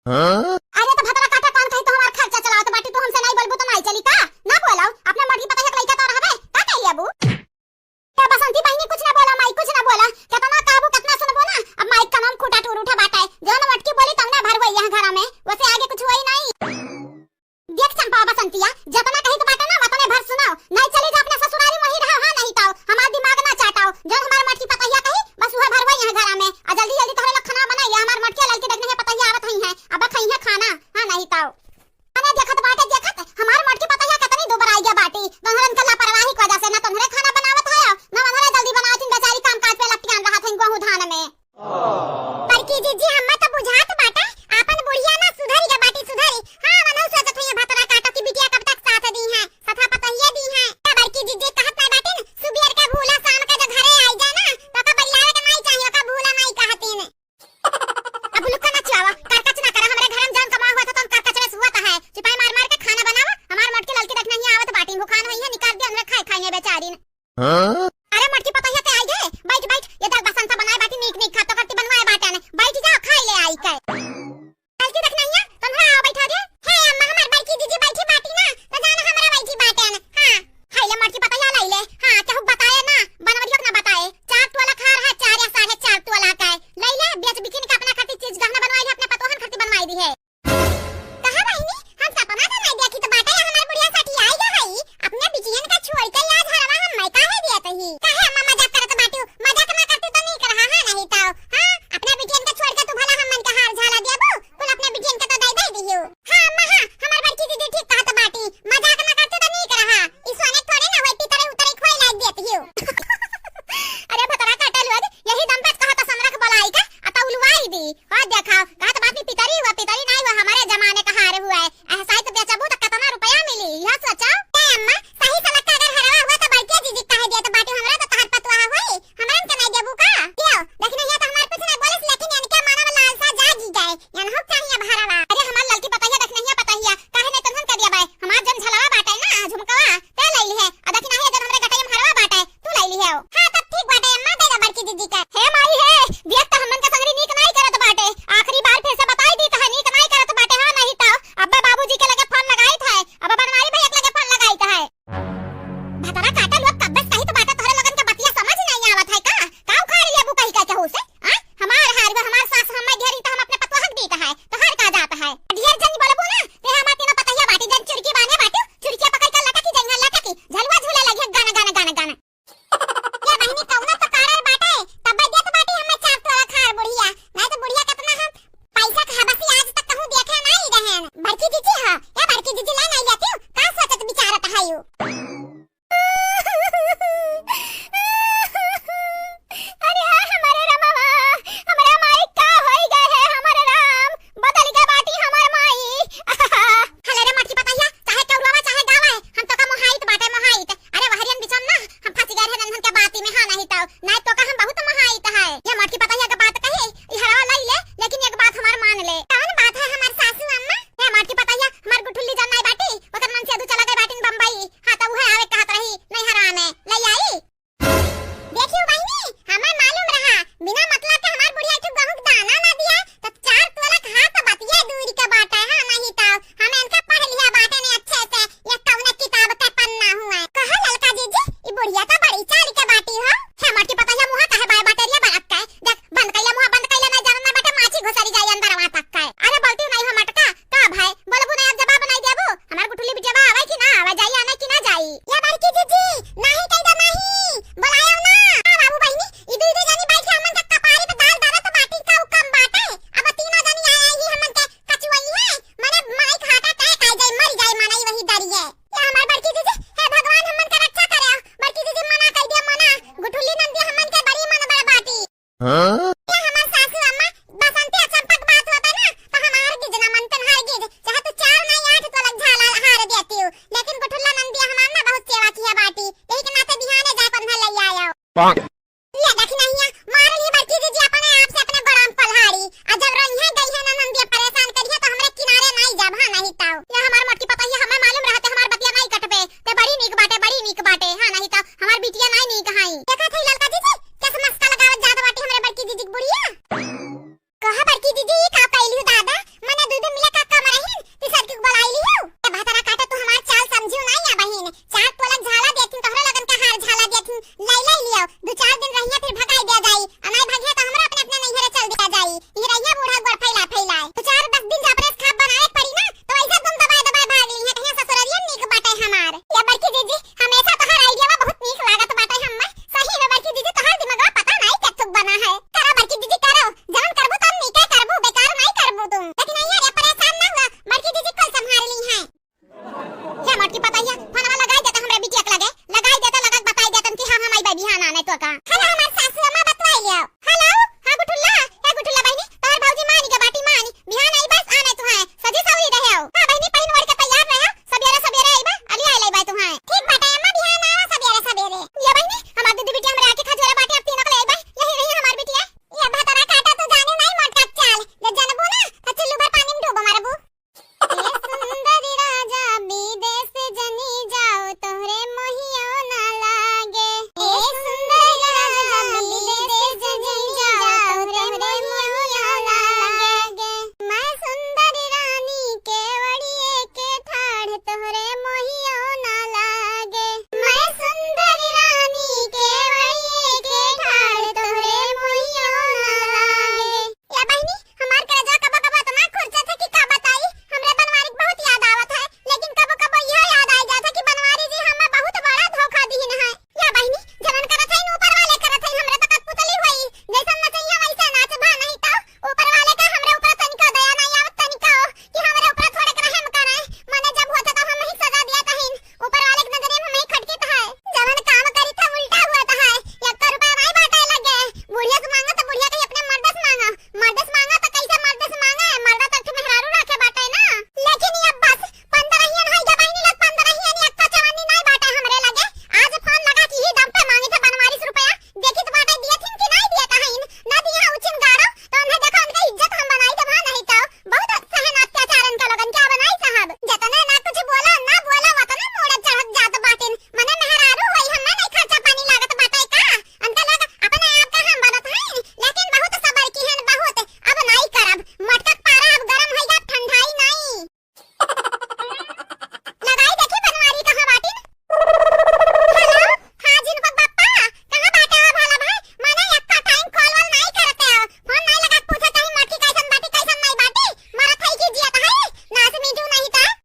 अरे तो भतरा काटा कौन कही तो हमार खर्चा चलाओ तो बाटी तू हमसे नहीं बोलबू तो नहीं चली का ना बोलाओ अपने मर्जी पता है लइका तो रहबे का कह लियाबू ते बसंती बहिनी कुछ ना बोला माई कुछ ना बोला कितना काबू कितना सुनबो ना अब माई का नाम खूटा टूर उठा बाटा है जो न मटकी बोली तब ना भरवई यहां घर में वैसे आगे कुछ हुई नहीं देख चंपा बसंतिया जितना कही तो बाटा ना वतने भर सुनाओ नहीं चली जा अपने ससुराली वही रहो हां नहीं ताओ हमार दिमाग ना चाटाओ जो हमार मटकी पतैया कही बस वह भरवई यहां घर में आ जल्दी जल्दी तोरे लोग खाना बनाइए हमार मटकी ललकी देखने है पतैया आवत हई है अब खई है खाना हां नहीं ताओ मैंने देखत बाटे देखत हमार मटकी पतैया कितनी दोबारा आई गया बाटी तोहरन के लापरवाही की वजह से ना तोहरे खाना बनावत है ना उन्होंने जल्दी बनावत बेचारी काम काज पे लपटियान रहा थई गेहूं धान में बड़की जीजी हम्मा तो बुझात बाटा आपन बुढ़िया ना सुधरी गा बाटी सुधरी हां मनौ सोचत हुई भतरा काटा की बिटिया कब तक साथ दी है सथा पतैया दी है बड़की जीजी कहत ना बाटी न सुबेर का भूला शाम का जो घरे आई जाए ना तो का बरियावे के नहीं चाहिए का भूला नहीं कहती ने अब लुका ना चावा करकच ना करा हमरे घर में जान कमा हुआ था तुम करकच में सुवत है सिपाही मार मार के खाना बनावा हमार मटकी ललकी देख नहीं आवत बाटी भूखान हुई है निकाल दे हमरे खाए खाए बेचारी ने अरे मटकी पतैया ते आई गए बैठ बैठ ये दाल बसंता बनाए बाटी नीक नीक खा तो करती बनवाए बाटा ने बैठ जाओ खाई ले आई के ललकी देख नहीं है तुमरा आओ बैठा दे हे अम्मा हमार बड़की दीदी बैठी बाटी ना तो जाना हमरा बैठी बाटा ने हां खाई ले मटकी पतैया लाई ले हां चाहू बताए ना बनवरियो ना बताए 4 तोला खा रहा 4 या 4.5 तोला का लाई ले बेच बिकिन के अपना खाती चीज गहना बनवाई है अपने पतोहन खाती बनवाई दी है कहां बहिनी हम सपना तो नहीं देखी तो बाटा हमार बुढ़िया साथी आई गा हई अपने बिचियन का छोड़ के आज हरवा हम मैं काहे दिया तही काहे अम्मा मजाक करत बाटू मजाक ना करती तो नहीं कर हां नहीं ताओ हां अपने बिचियन का छोड़ के तू भला हम मन का हार झाला देबू कुल अपने बिचियन का तो दई दई दियो हां अम्मा हां हमार बड़की दीदी ठीक कहत बाटी मजाक ना करती तो नहीं कर हां इस सोने थोड़े ना होती तरह उतरे खोई लाग देती हो अरे भतरा काटा लोग यही दम पे कहत समरख बोलाई का अता उलवाई दी और देखा कहत बात पितरी हुआ पितरी नहीं हुआ हमारे जमाने का हार हुआ है ऐसा ही तो बेचबू तो कितना रुपया मिली यह सोचो ए अम्मा सही सलक का अगर हरवा हुआ तो बड़की जीजी कहे दिया तो बाटी हमरा तो तहत पतवा होई हमरन के नहीं देबू का दियो देखने ये तो हमार कुछ नहीं बोलिस लेकिन इनके मानव लालसा जागी गए यन हो चाहिए भरवा अरे हमार ललकी पतैया देखने है पतैया काहे नहीं तहन कर दिया भाई हमार जन झलवा बाटे ना झुमकवा ते लई है आ देखना है जन हमरे गटई में हरवा बाटे तू लई ली है हां तब ठीक बाटे अम्मा देगा बड़की जीजी का हे माई है देख तो हमन का संगरी नीक नहीं करत बाटे आखिरी बार फिर से बताई दी तो नीक नहीं करत बाटे हां नहीं तो अब्बा बाबूजी के लगे फोन लगाई था अब बनवारी भैया के लगे फोन लगाई था भतरा काटा लोग कब सही तो बाटे तोहरे लगन के बतिया समझ नहीं आवत है का उखाड़ लिया बु कही का कहू से हां हमार हार वो हमार सास हम ढेरी तो हम अपने पतो हक देता है तो हर का जाता है ढेर जन बोलबू ना ते हमार तीनों पतैया बाटी जन चुरकी बाने बाटू चुरकी पकड़ के लटकी जंगल लटकी झलवा झूले लगे गाना गाना गाना गाना ये बहिनी कौना तो कारण बाटे तब देत बाटी हम 4 तोला खार बुढ़िया नहीं तो बुढ़िया कितना हम पैसा का हबसी आज तक कहूं देखे नहीं रहन बड़की जीजी हां या बड़की जीजी ला नहीं जाती का सोचत बेचारा तहायू अरे हमारे रामवा हमारा माई का होई गए है हमारे राम बदल गए बाटी हमारे माई हले रे मटकी पतैया चाहे कौरवा चाहे गावा हम तो का मोहाइत बाटे मोहाइत अरे वहरियन बिचम ना हम फंस गए हैं नन्हन के बाती में हां नहीं तो नहीं तो का हम बहुत मोहाइत है ये मटकी पतैया का बात कहे ई हरा लई ले लेकिन एक बात हमार मान ले कौन बात है हमार सासू अम्मा ये मटकी पतैया हमार गुठुल्ली जन नहीं बाटी ओकर मन से दू चला गए बाटी बम्बई हां तो उहे आवे कहत रही नहीं हराने लई आई देखियो बहिनी हमें मालूम रहा बिना मतलब के हमार बुढ़िया के गहूं दाना ना दिया तो 4 तोला खा तो बतिया दूर के बाटा है नहीं तो हमें इनका पढ़ लिया बाटे ने अच्छे से ये कौन किताब का पन्ना हुआ कहा ललका जीजी ई बुढ़िया तो बड़ी चाल के बाटी हो है मटकी पतैया मुहा काहे बाय बाटेरिया बरक के देख बंद कैला मुहा बंद कैला ना जानना बेटा माछी घुसरी जाए अंदर वहां तक के अरे बोलती नहीं हो मटका का भाई बोलबू नहीं अब जवाब नहीं देबू हमार गुठुली बिटिया आवे कि ना आवे जाई आने कि ना जाई या बड़की जीजी नहीं कह दो नहीं बुलायो ना बाबू बहिनी ई दू जनी बैठ के हमन का कपारी पे दाल डाला तो बाटी का कम बाटे अब तीनों जनी आए ही हमन के कचुई है माने माई खाता तय काई जाई मर जाई माने वही डरी है या हमार बड़की जीजी हे भगवान हमन का रक्षा करे बड़की जीजी मना कह दे मना गुठुली नंदी हमन के बड़ी मन बड़ बाटी हां ये हमार सासू अम्मा बसंती चंपक बात होता ना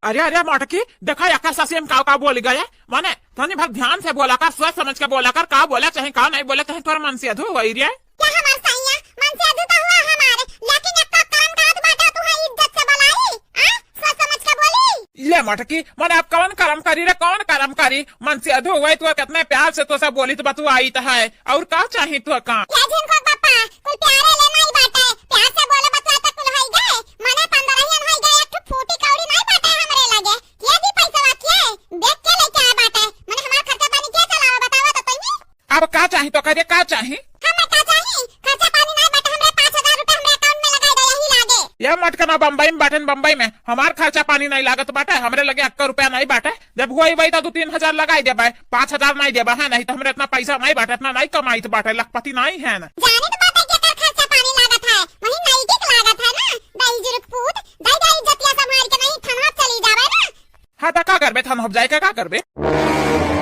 अरे अरे मटकी देखा यका ससी में का बोल गया माने तनी भर ध्यान से बोला कर, सोच समझ के बोला कर, का बोला चाहे का नहीं बोला चाहे तोर मन से अधू वही रे क्या हमार सैया मन से अधू तो हुआ हमारे, लेकिन एक कान काट बाटा तू है इज्जत से बोलाई आ सोच समझ के बोली। ले मटकी माने आप कौन कर्म करी रे, कौन कर्म करी मन से अधू हुआ तो कितने प्यार से तो सब बोली तो बतू आई तो है और का चाहिए तो का क्या जिनको पापा कुल प्यारे ले नहीं बाटे, प्यार से बोले बतवा तक कुल होई गए मने 15 ही होई गए, एक फूटी कौड़ी नहीं बाटे हमरे लगे के दी पैसा वाके देख के लेके आ बाटे मने हमार खर्चा पानी के चलावा बतावा तो तनी। अब का चाहिए तो करे, का चाहिए हमें का चाहिए खर्चा पानी नहीं बाटे, हमरे 5000 रुपए हमरे अकाउंट में लगा दे यही लागे। ये मटकना बम्बई में बाटे, बम्बई में हमार खर्चा पानी नहीं लागत बाटे, हमरे लगे 1 रुपया नहीं बाटे, जब हुई वही तो 2-3 हजार लगाई दे 5,000 नहीं देबा है, नहीं तो हमरे इतना पैसा नहीं बाटे, इतना नहीं कमाई तो बाटे, लखपति नहीं है ना जाने तो बाटे के कर खर्चा पानी लागत है वही नहीं की लागत है ना, दही जुर्क पूत दही दही जतिया संभाल के नहीं थनवा चली जावे ना। हाँ तो का करबे, थन हो जाए का करबे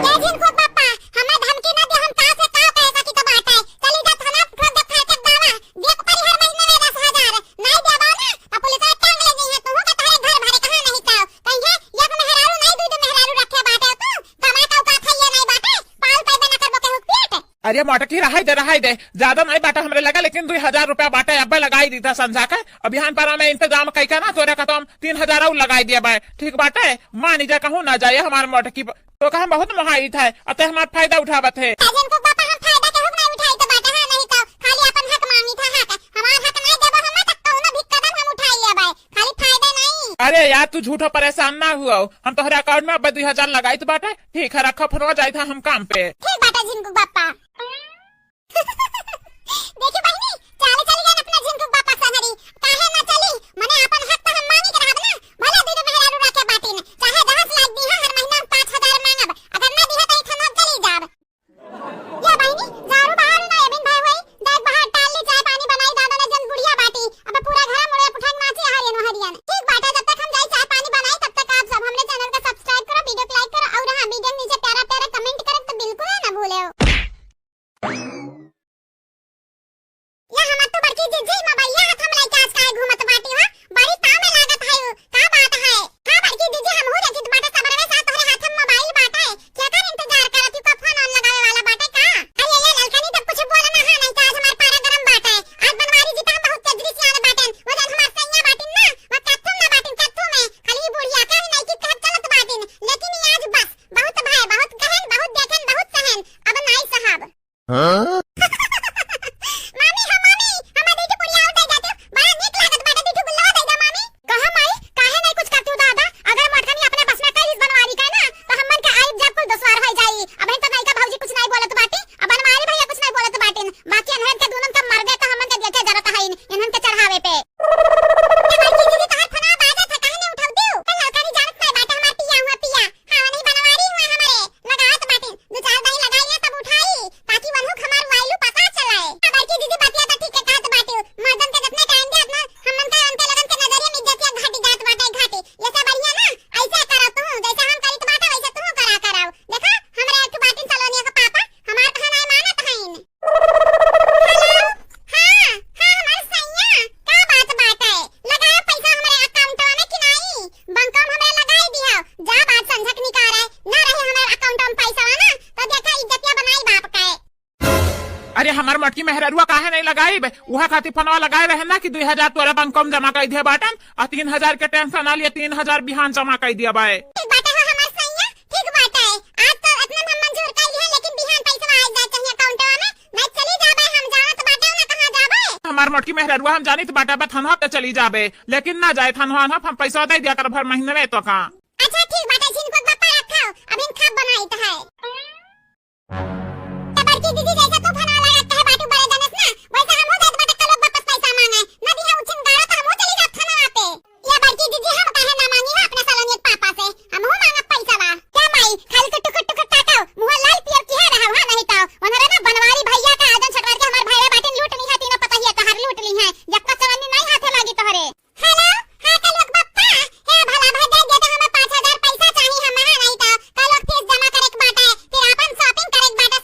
ये जिनको पापा हमें धमकी ना दे, हम का से का पैसा की तो बात है चली जा थाना ठोक दे फाटक दावा देख पर हर महीने में 10,000 नहीं देबा ना तो पुलिस वाले टांग ले जी है, तू के तारे घर भरे कहां नहीं का कहीं है एक मेहरारू नहीं दू मेहरारू रखे बाटे तू कमा का खाइए नहीं बाटे पाल पैदा ना करबो के हुक पेट। अरे मटकी रहाई दे ज्यादा नहीं बाटा हमरे लगा, लेकिन 2,000 रुपया बाटे अब लगाई दी था समझा कर, अभियान पर में इंतजाम कई का ना तोरे का तो हम 3,000 और लगाई दिया बाय, ठीक बाटे मान जा कहूँ ना जाए हमारे मटकी तो कहा बहुत महाई था अतः हमारा फायदा उठावत है। जिनको पापा हम फायदा के हुक नहीं उठाई तो बाटे हां नहीं तो खाली अपन हक मांगी था, हक हमार हक नहीं देबो हम तक कौनो भी कदम हम उठाई ले बाय, खाली फायदा नहीं। अरे यार तू झूठो परेशान ना हुआ, हम तोहरे अकाउंट में अब 2,000 लगाई तो बाटे, ठीक है रखो फिर जाए था हम काम पे। ठीक बाटे जिनको पापा देखी बहनी चाले चली गए अपना जिनको पापा संगरी काहे ना चली मने अपन हक तो हम मांगी के रहब ना, भले दीदी मेहरारू रखे बाटी ने चाहे 10 लाख दी है हर महीना 5,000 मांगब, अगर ना दी है तो थनवा चली जाब। या बहनी जारू बाहर ना एबिन भाई होई देख बाहर डाल ली चाय पानी बनाई दादा ने जन बुढ़िया बाटी अब पूरा घर मुड़े पुठन नाचे हरियन ठीक बाटे। जब तक हम जाई चाय पानी बनाई तब तक आप सब हमरे चैनल को सब्सक्राइब करो, वीडियो को लाइक करो और हां वीडियो नीचे प्यारा प्यारा कमेंट करो तो बिल्कुल ना भूले। या हम तो बड़की जीजी मोबाइल हाथ हम लाई काज काहे घूमत बाटी हो बड़ी काम में लागत है का बात है का बड़की जीजी हम हो रखित बाटा सबर में साथ तोरे हाथ में मोबाइल बाटा है क्या कर इंतजार करत का फोन ऑन लगावे वाला बाटे का अरे ये ललकनी तब कुछ बोला ना हां नहीं तो आज हमार पारा गरम बाटा है आज बनवारी जी हम बहुत तेजरी से आने बाटन वो जन हमार सैया बाटिन ना वो कत्थुम ना बाटिन कत्थुम में खाली बुढ़िया का नहीं की कहत चलत बाटिन, लेकिन ये आज बस बहुत भाई बहुत कहन बहुत देखन बहुत सहन अब नहीं साहब। हाँ? अरे हमार मटकी मेहरुआ काहे नहीं लगाई वह खातिर फनवा लगाए रहे ना कि 2,000 तोरा बैंक में जमा कर दिया बाटन और 3,000 के टेंशन आ लिया 3,000 बिहान जमा कर दिया बाय। ठीक बात है हमार सैया ठीक बात है आज तो इतना हम मंजूर कर लिया लेकिन बिहान पैसा आ जाए चाहिए अकाउंट में नहीं चली जाबे हम जानत बाटे ना कहां जाबे। हमार मटकी मेहरुआ हम जानित बाटे बा थनवा पे चली जाबे लेकिन ना जाए थनवा ना हम पैसा दे दिया कर भर महीने में तो का। अच्छा ठीक बाटे जिनको पापा रखाओ अभी खाब बनाई तो है बड़की दीदी जैसा तू फना लगाता है बाटू बड़े जनस ना वैसा हम हो जात बाटे कल वापस पैसा मांगे नदी है उछिन गाड़ा तो हम हो चली जात थाना पे। या बड़की दीदी हम काहे ना मांगी है अपने सालोनियत पापा से हम हो मांगा पैसा ला क्या माई खाली तो टुकट टुकट ताकाओ मुंह लाल पियर की है रहा हां नहीं तो ओनरे ना बनवारी भैया का आजन छटवार के हमार भाईया बाटे लूट ली हाथी ना पता ही है तो हर लूट ली है जब का चवन्नी नहीं हाथे लागी तोहरे। हेलो हां का लोग बप्पा हे भला भाई दे दे तो हमें 5,000 पैसा चाहिए हमें नहीं तो कल लोग फीस जमा करे के बाटे फिर अपन शॉपिंग करे के बाटे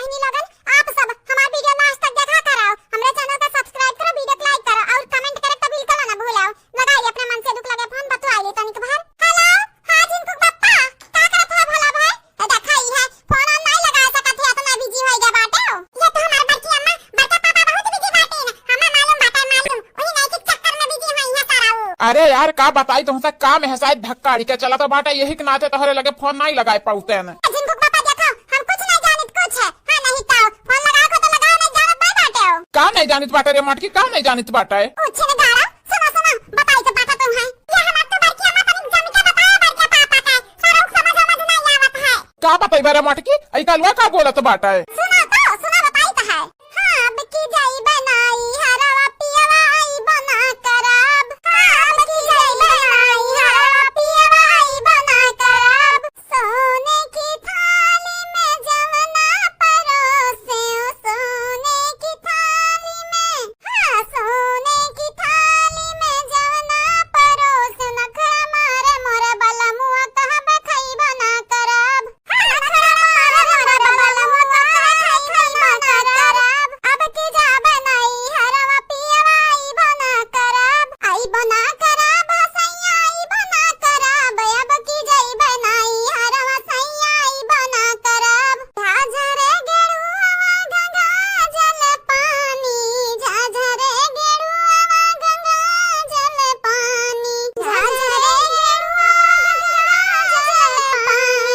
बहनी लोगन, आप सब हमार वीडियो लास्ट तक देखा करो। हमरे चैनल को सब्सक्राइब करो, वीडियो को लाइक करो और कमेंट करे तो बिल्कुल ना भूलो। लगाई अपने मन से दुख लगे फोन बतवाई तनिक भर। हेलो, हां जिनको पप्पा का करत है भला भाई? देखा ही है फोन ऑन नहीं लगा सकत है, इतना बिजी हो गया बाटे हो। ये तो हमार बच्ची अम्मा, बड़का पापा बहुत बिजी बाटे न, हमें मालूम बाटे, मालूम वही नहीं के चक्कर में बिजी है यहाँ सारा वो। अरे यार का बताई तुमसे काम है शायद धक्का के चला तो बाटा यही के नाते तोहरे लगे फोन नहीं लगाए पाउते न। जिनको पापा देखो हम कुछ नहीं जानत कुछ है। हां नहीं तो फोन लगाओ को तो लगाओ, नहीं जानत नहीं बाटे हो। का नहीं जानित बाटे रे मटकी, का नहीं जानित बाटे? पूछे न गाड़ा, सुनो सुनो बताई तो पापा तुम है। ये हमार तो बड़की अम्मा तनिक जमी के बताओ बड़के पापा का, सारा समझ नहीं आवत है। का बताई बारे मटकी, आई कलवा का बोलत बाटे? सुनो बताई तो है। हां अब की जाई बनाई हरवा पियवा आई बना करब। हां अब की जाई बनाई हरवा पियवा आई बना करब। सोने की थाली में जवना परोसे ओ सोने की थाली में। हां सोने की थाली में जवना परोसे नखरा मारे मोरे बला मुआ कहबे खई बना करब। हां नखरा मारे मोरे बला मुआ कहबे खई बना करब। अब की जा बनाई हरवा पियवा आई बना करब। आई बना करब सैया आई बना करब। अब की जाई बनाई हरवा सैया आई बना करब। झाझरे गेरुआ गंगा जल पानी, झाझरे गेरुआ गंगा जल पानी, झाझरे गेरुआ गंगा जल पानी।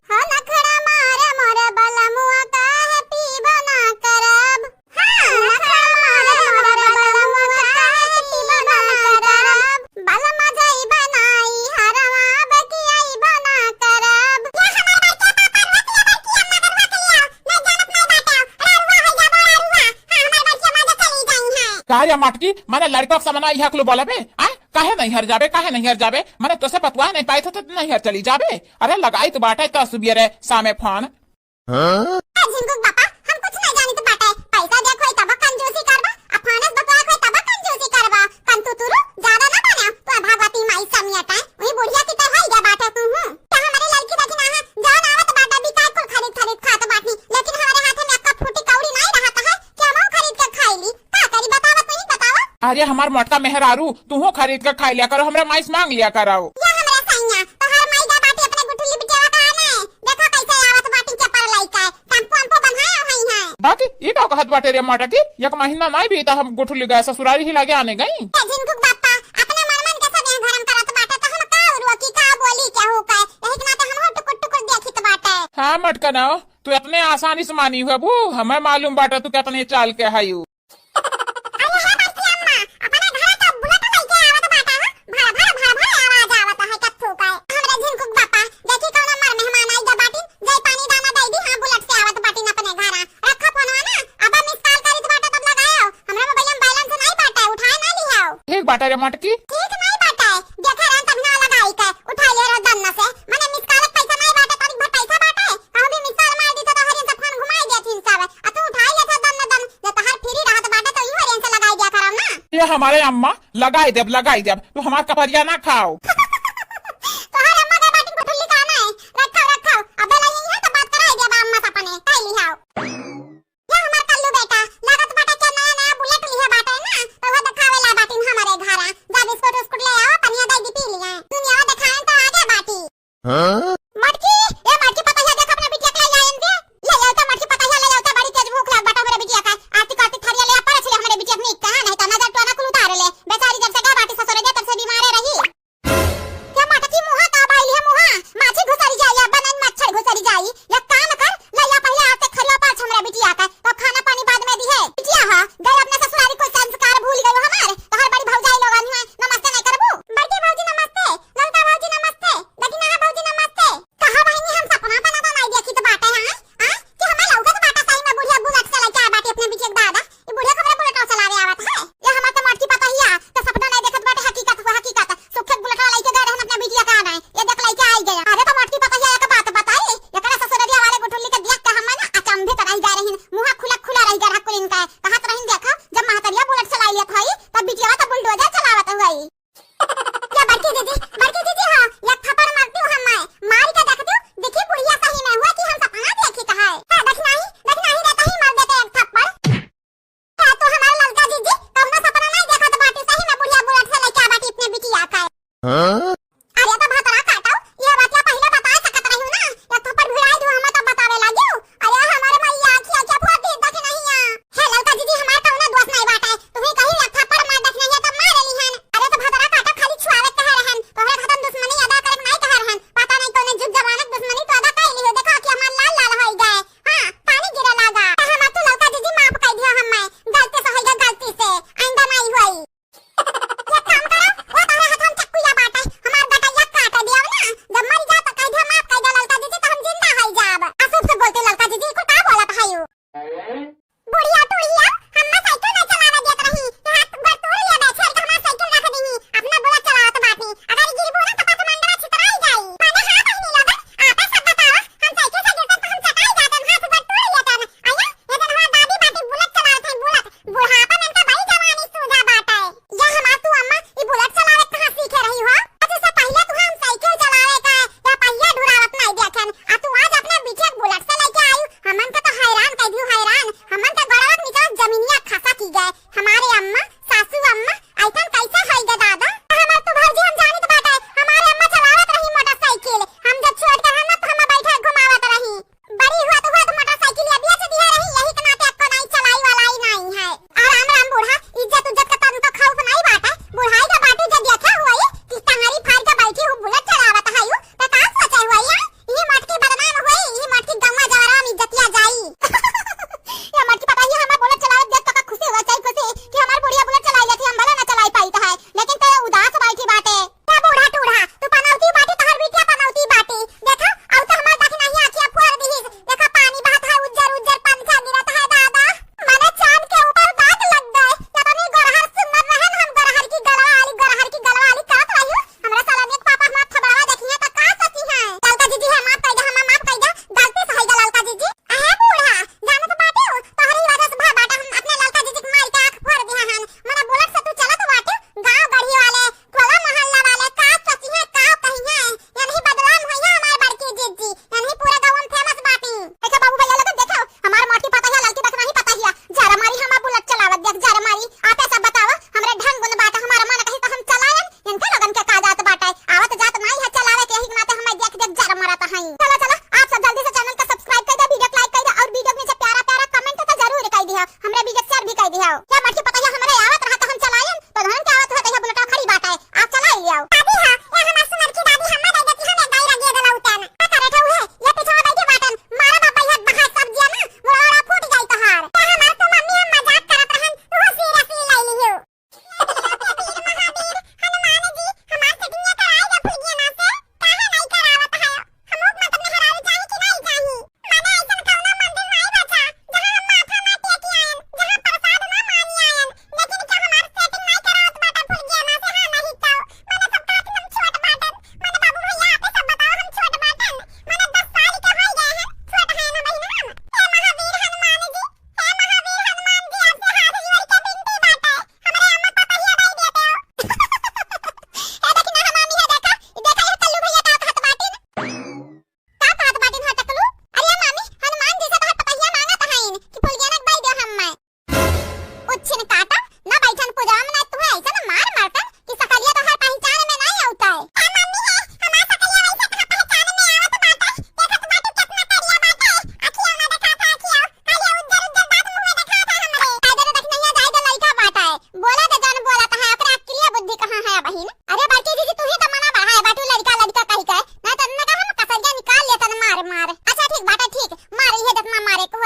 हो नखरा मारे मोरे बला मुआ काहे पी बना करब। हां नखरा मारे मोरे बला मुआ काहे पी बना करब। बला मजाई बनाई हरवा बकी आई बना करब। ये हमार बच्चे पापा बच्ची अम्मा करवा के लिया, नहीं जानत नहीं बाटे। अरे रुआ है जा बोला रुआ। हां हमार बच्चे मजे चली जाई है। का रे मटकी माने लड़का के समना इहा कुल बोलबे? आ काहे नहीं हर जाबे, काहे नहीं हर जाबे? माने तोसे पतवा नहीं पाई तो नहीं हर चली जाबे? अरे लगाई तो बाटे तो सुबिरे सामे फोन। जिनको पापा हम कुछ नहीं जानी तो बाटे। पैसा देखो तब कंजूसी करबा, अफानस बतवा कोई तब कंजूसी करबा। कंतु तुरु ज्यादा ना बना तो भगवती माई समियाटा वही बुढ़िया की तरह ही बाटे तू। क्या हमारी लड़की देखी ना जान आवत बाटा बिकाय कुल खरीद खात बाटनी, लेकिन हमारे हाथ में अक्का फूटी कौड़ी नहीं रहता है कि हम खरीद कर खाईली। का करी बतावा तू ही बतावा। अरे हमार मोटका मेहरारू तू खरीद कर खाई लिया करो, हमरा माइस मांग लिया करो। ये हमरे सैया तो हर माई दा बाटी अपने गुठली बिटिया का आने देखो कैसे आवत बाटी के पर लइका टैम्पो हमको बनाया हई है। बाकी ये का कहत बाटे रे मटकी, एक महीना नहीं भी त हम गुठली गए ससुरारी ही लगे आने गई। जिनको पापा अपने मन के सब धर्म करत बाटे तो हम का उरवा की का बोली क्या हो का यही के नाते हम टुकुर टुकुर देखित बाटे। हाँ मटका ना तू इतने आसानी से मानी हुआ बू, हमें मालूम बाटे तू कितने चाल के हायू। अरे है बच्ची अम्मा अपने घर का बुलेट लेके आवत बाटा है, भड़ आवाज आवत है कत्थू का। हमरे जिनको पापा देखी कौन मर मेहमान आई दा बाटी जय पानी दाना दे दी। हां बुलेट से आवत बाटी अपने घर रखा फोनवा ना अब मिस कॉल करी तो बाटा तब लगायो। हमरा मोबाइल में बैलेंस नहीं बाटा उठाए ना लियाओ। ठीक बाटे रे मटकी। ठीक नहीं बाटा देखा रन तब ना लगाई के उठा ले रो दन्ना से माने मिस कॉल पैसा नहीं बाटा तनिक भर पैसा बाटा कहूं भी मिस कॉल मार दी तो हरिन से फोन घुमाई देथिन सब आ तू उठाई ले तो दन्ना दन जे तहर फ्री रहत बाटा तो ई हरिन से लगाई दिया करम ना। ये हमारे अम्मा लगाई देब तू हमार कपरिया ना खाओ। तोहर अम्मा के बाटी गुठली काना है रखो अब लई है तो बात कराई देबा अम्मा से अपने कई लिहाओ। ये हमार कल्लू बेटा लागत बाटा के नया बुलेट लिया बाटा ना तो वो दिखावे ला बाटी हमारे घर जा बिस्कुट ले आओ पनिया दे दी पी लिया दुनिया दिखाएं तो आगे बाटी। मटकी ये मटकी पता है देख अपने बिटिया के ले आएं दे ले आओ तो मटकी पता है ले आओ तो बड़ी तेज भूख लग बाटा मेरे बिटिया का आती काटी थरिया ले पर छले हमारे बिटिया में कहां नहीं तो नजर तो ना कुल उतार ले बेचारी जब से का बाटी ससुर के तब से बीमार रही।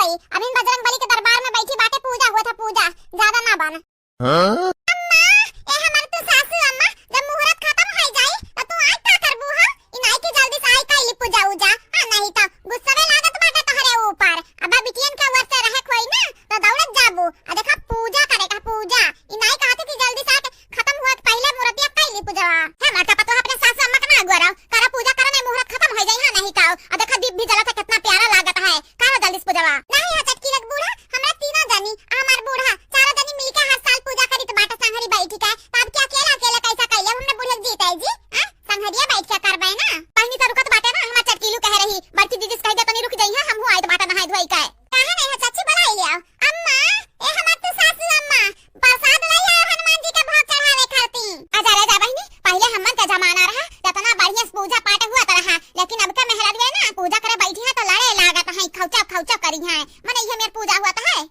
होई। अभी बजरंग बली के दरबार में बैठी बाटे, पूजा हुआ था, पूजा ज्यादा ना बन। अम्मा ए हमर तू सासू अम्मा, जब मुहूर्त खत्म हो जाई त तू आज का करबू? हां इनाई के जल्दी से आई कैली पूजा उजा। हां नहीं त गुस्सा में लागत बाटे तोहरे ऊपर। अब बिटियन का वर्ष रहे कोई ना तो दौड़त जाबू। आ देखा पूजा करे का, पूजा इनाई कहती थी जल्दी से खत्म हुआ पहले मुहूर्त कैली पूजा। है माता पतो अपने सासू अम्मा के ना गुरव करा पूजा करे में मुहूर्त खत्म हो जाई। हां नहीं काओ आ देखा दीप भी जला था, कितना प्यारा लागत है। करा जल्दी से पूजा। नहीं है चटकी लग बूढ़ा, हमरा तीनों जनी हमार बूढ़ा चारों जनी मिलके हर साल पूजा करी तो बाटा संघरी बैठी का। तब क्या अकेला अकेला कैसा कैले हमने बुढ़िया जीत है जी। हां संघरिया बैठ के करबे ना। पहनी तो रुकत बाटे ना, हमार चटकीलू कह रही बड़की दीदी से कह दे तो नहीं रुक जाई। हां हम आई तो बाटा नहाई धोई का कहां नहीं है चाची बुलाई लिया। अम्मा ए हमर तू सासू अम्मा प्रसाद ले आओ, हनुमान जी के भोग चढ़ावे खाती। आजा रे जा बहनी, पहले हमन का जमाना रहा कितना बढ़िया पूजा पाठ हुआ रहा, लेकिन अब का मेहरारू है ना पूजा करे बैठी है तो लड़े लागत है, खौचा खौचा करी है। मने ये मेर पूजा हुआ है।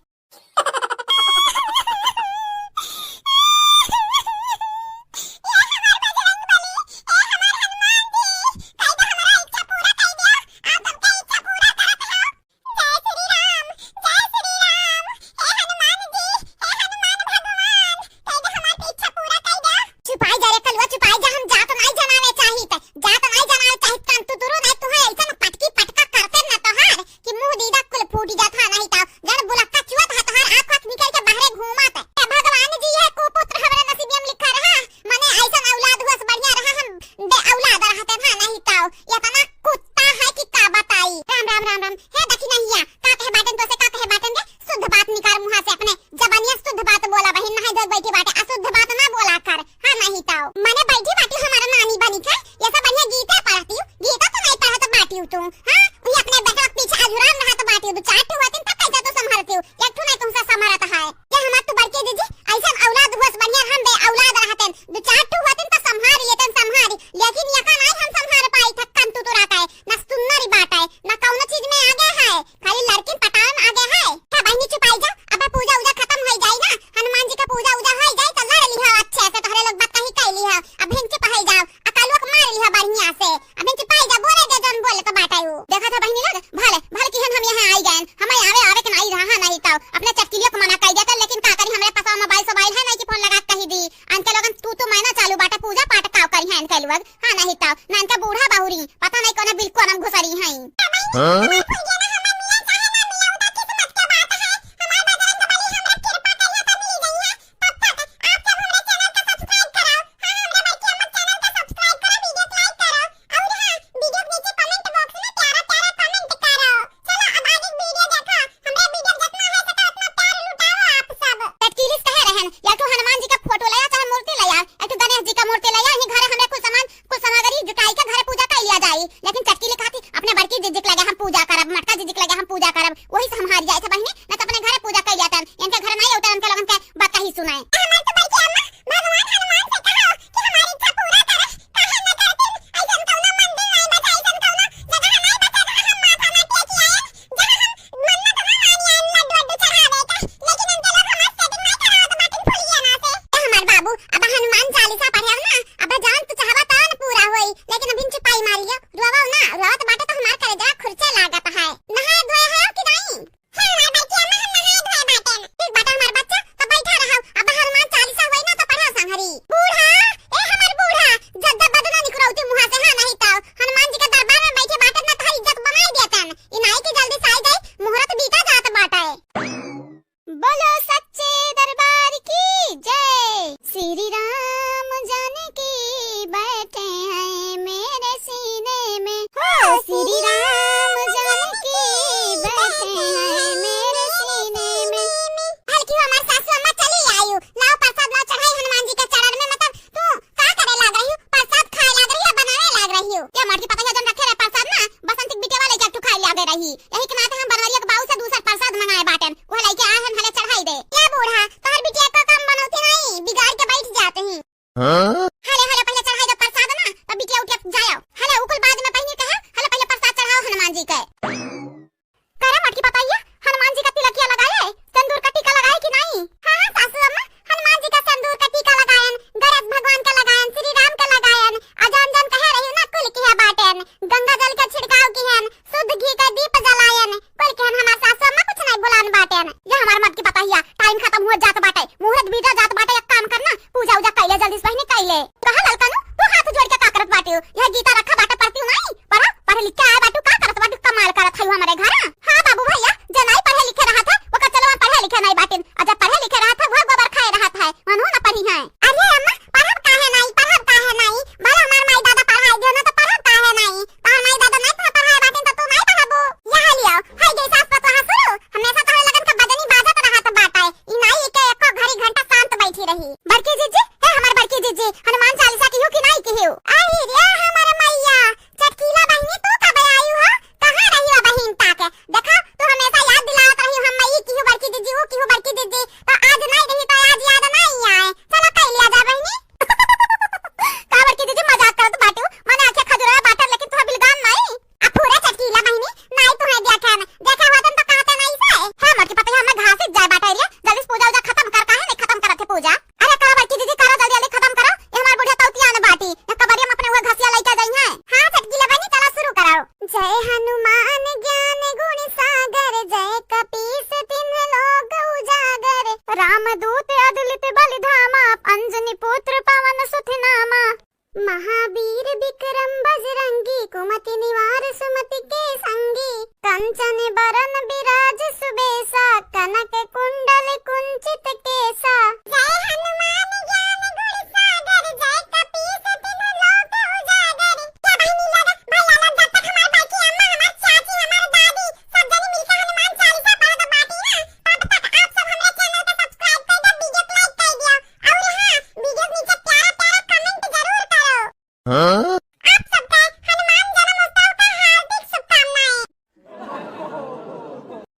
करन बिराज सुबेसा कनक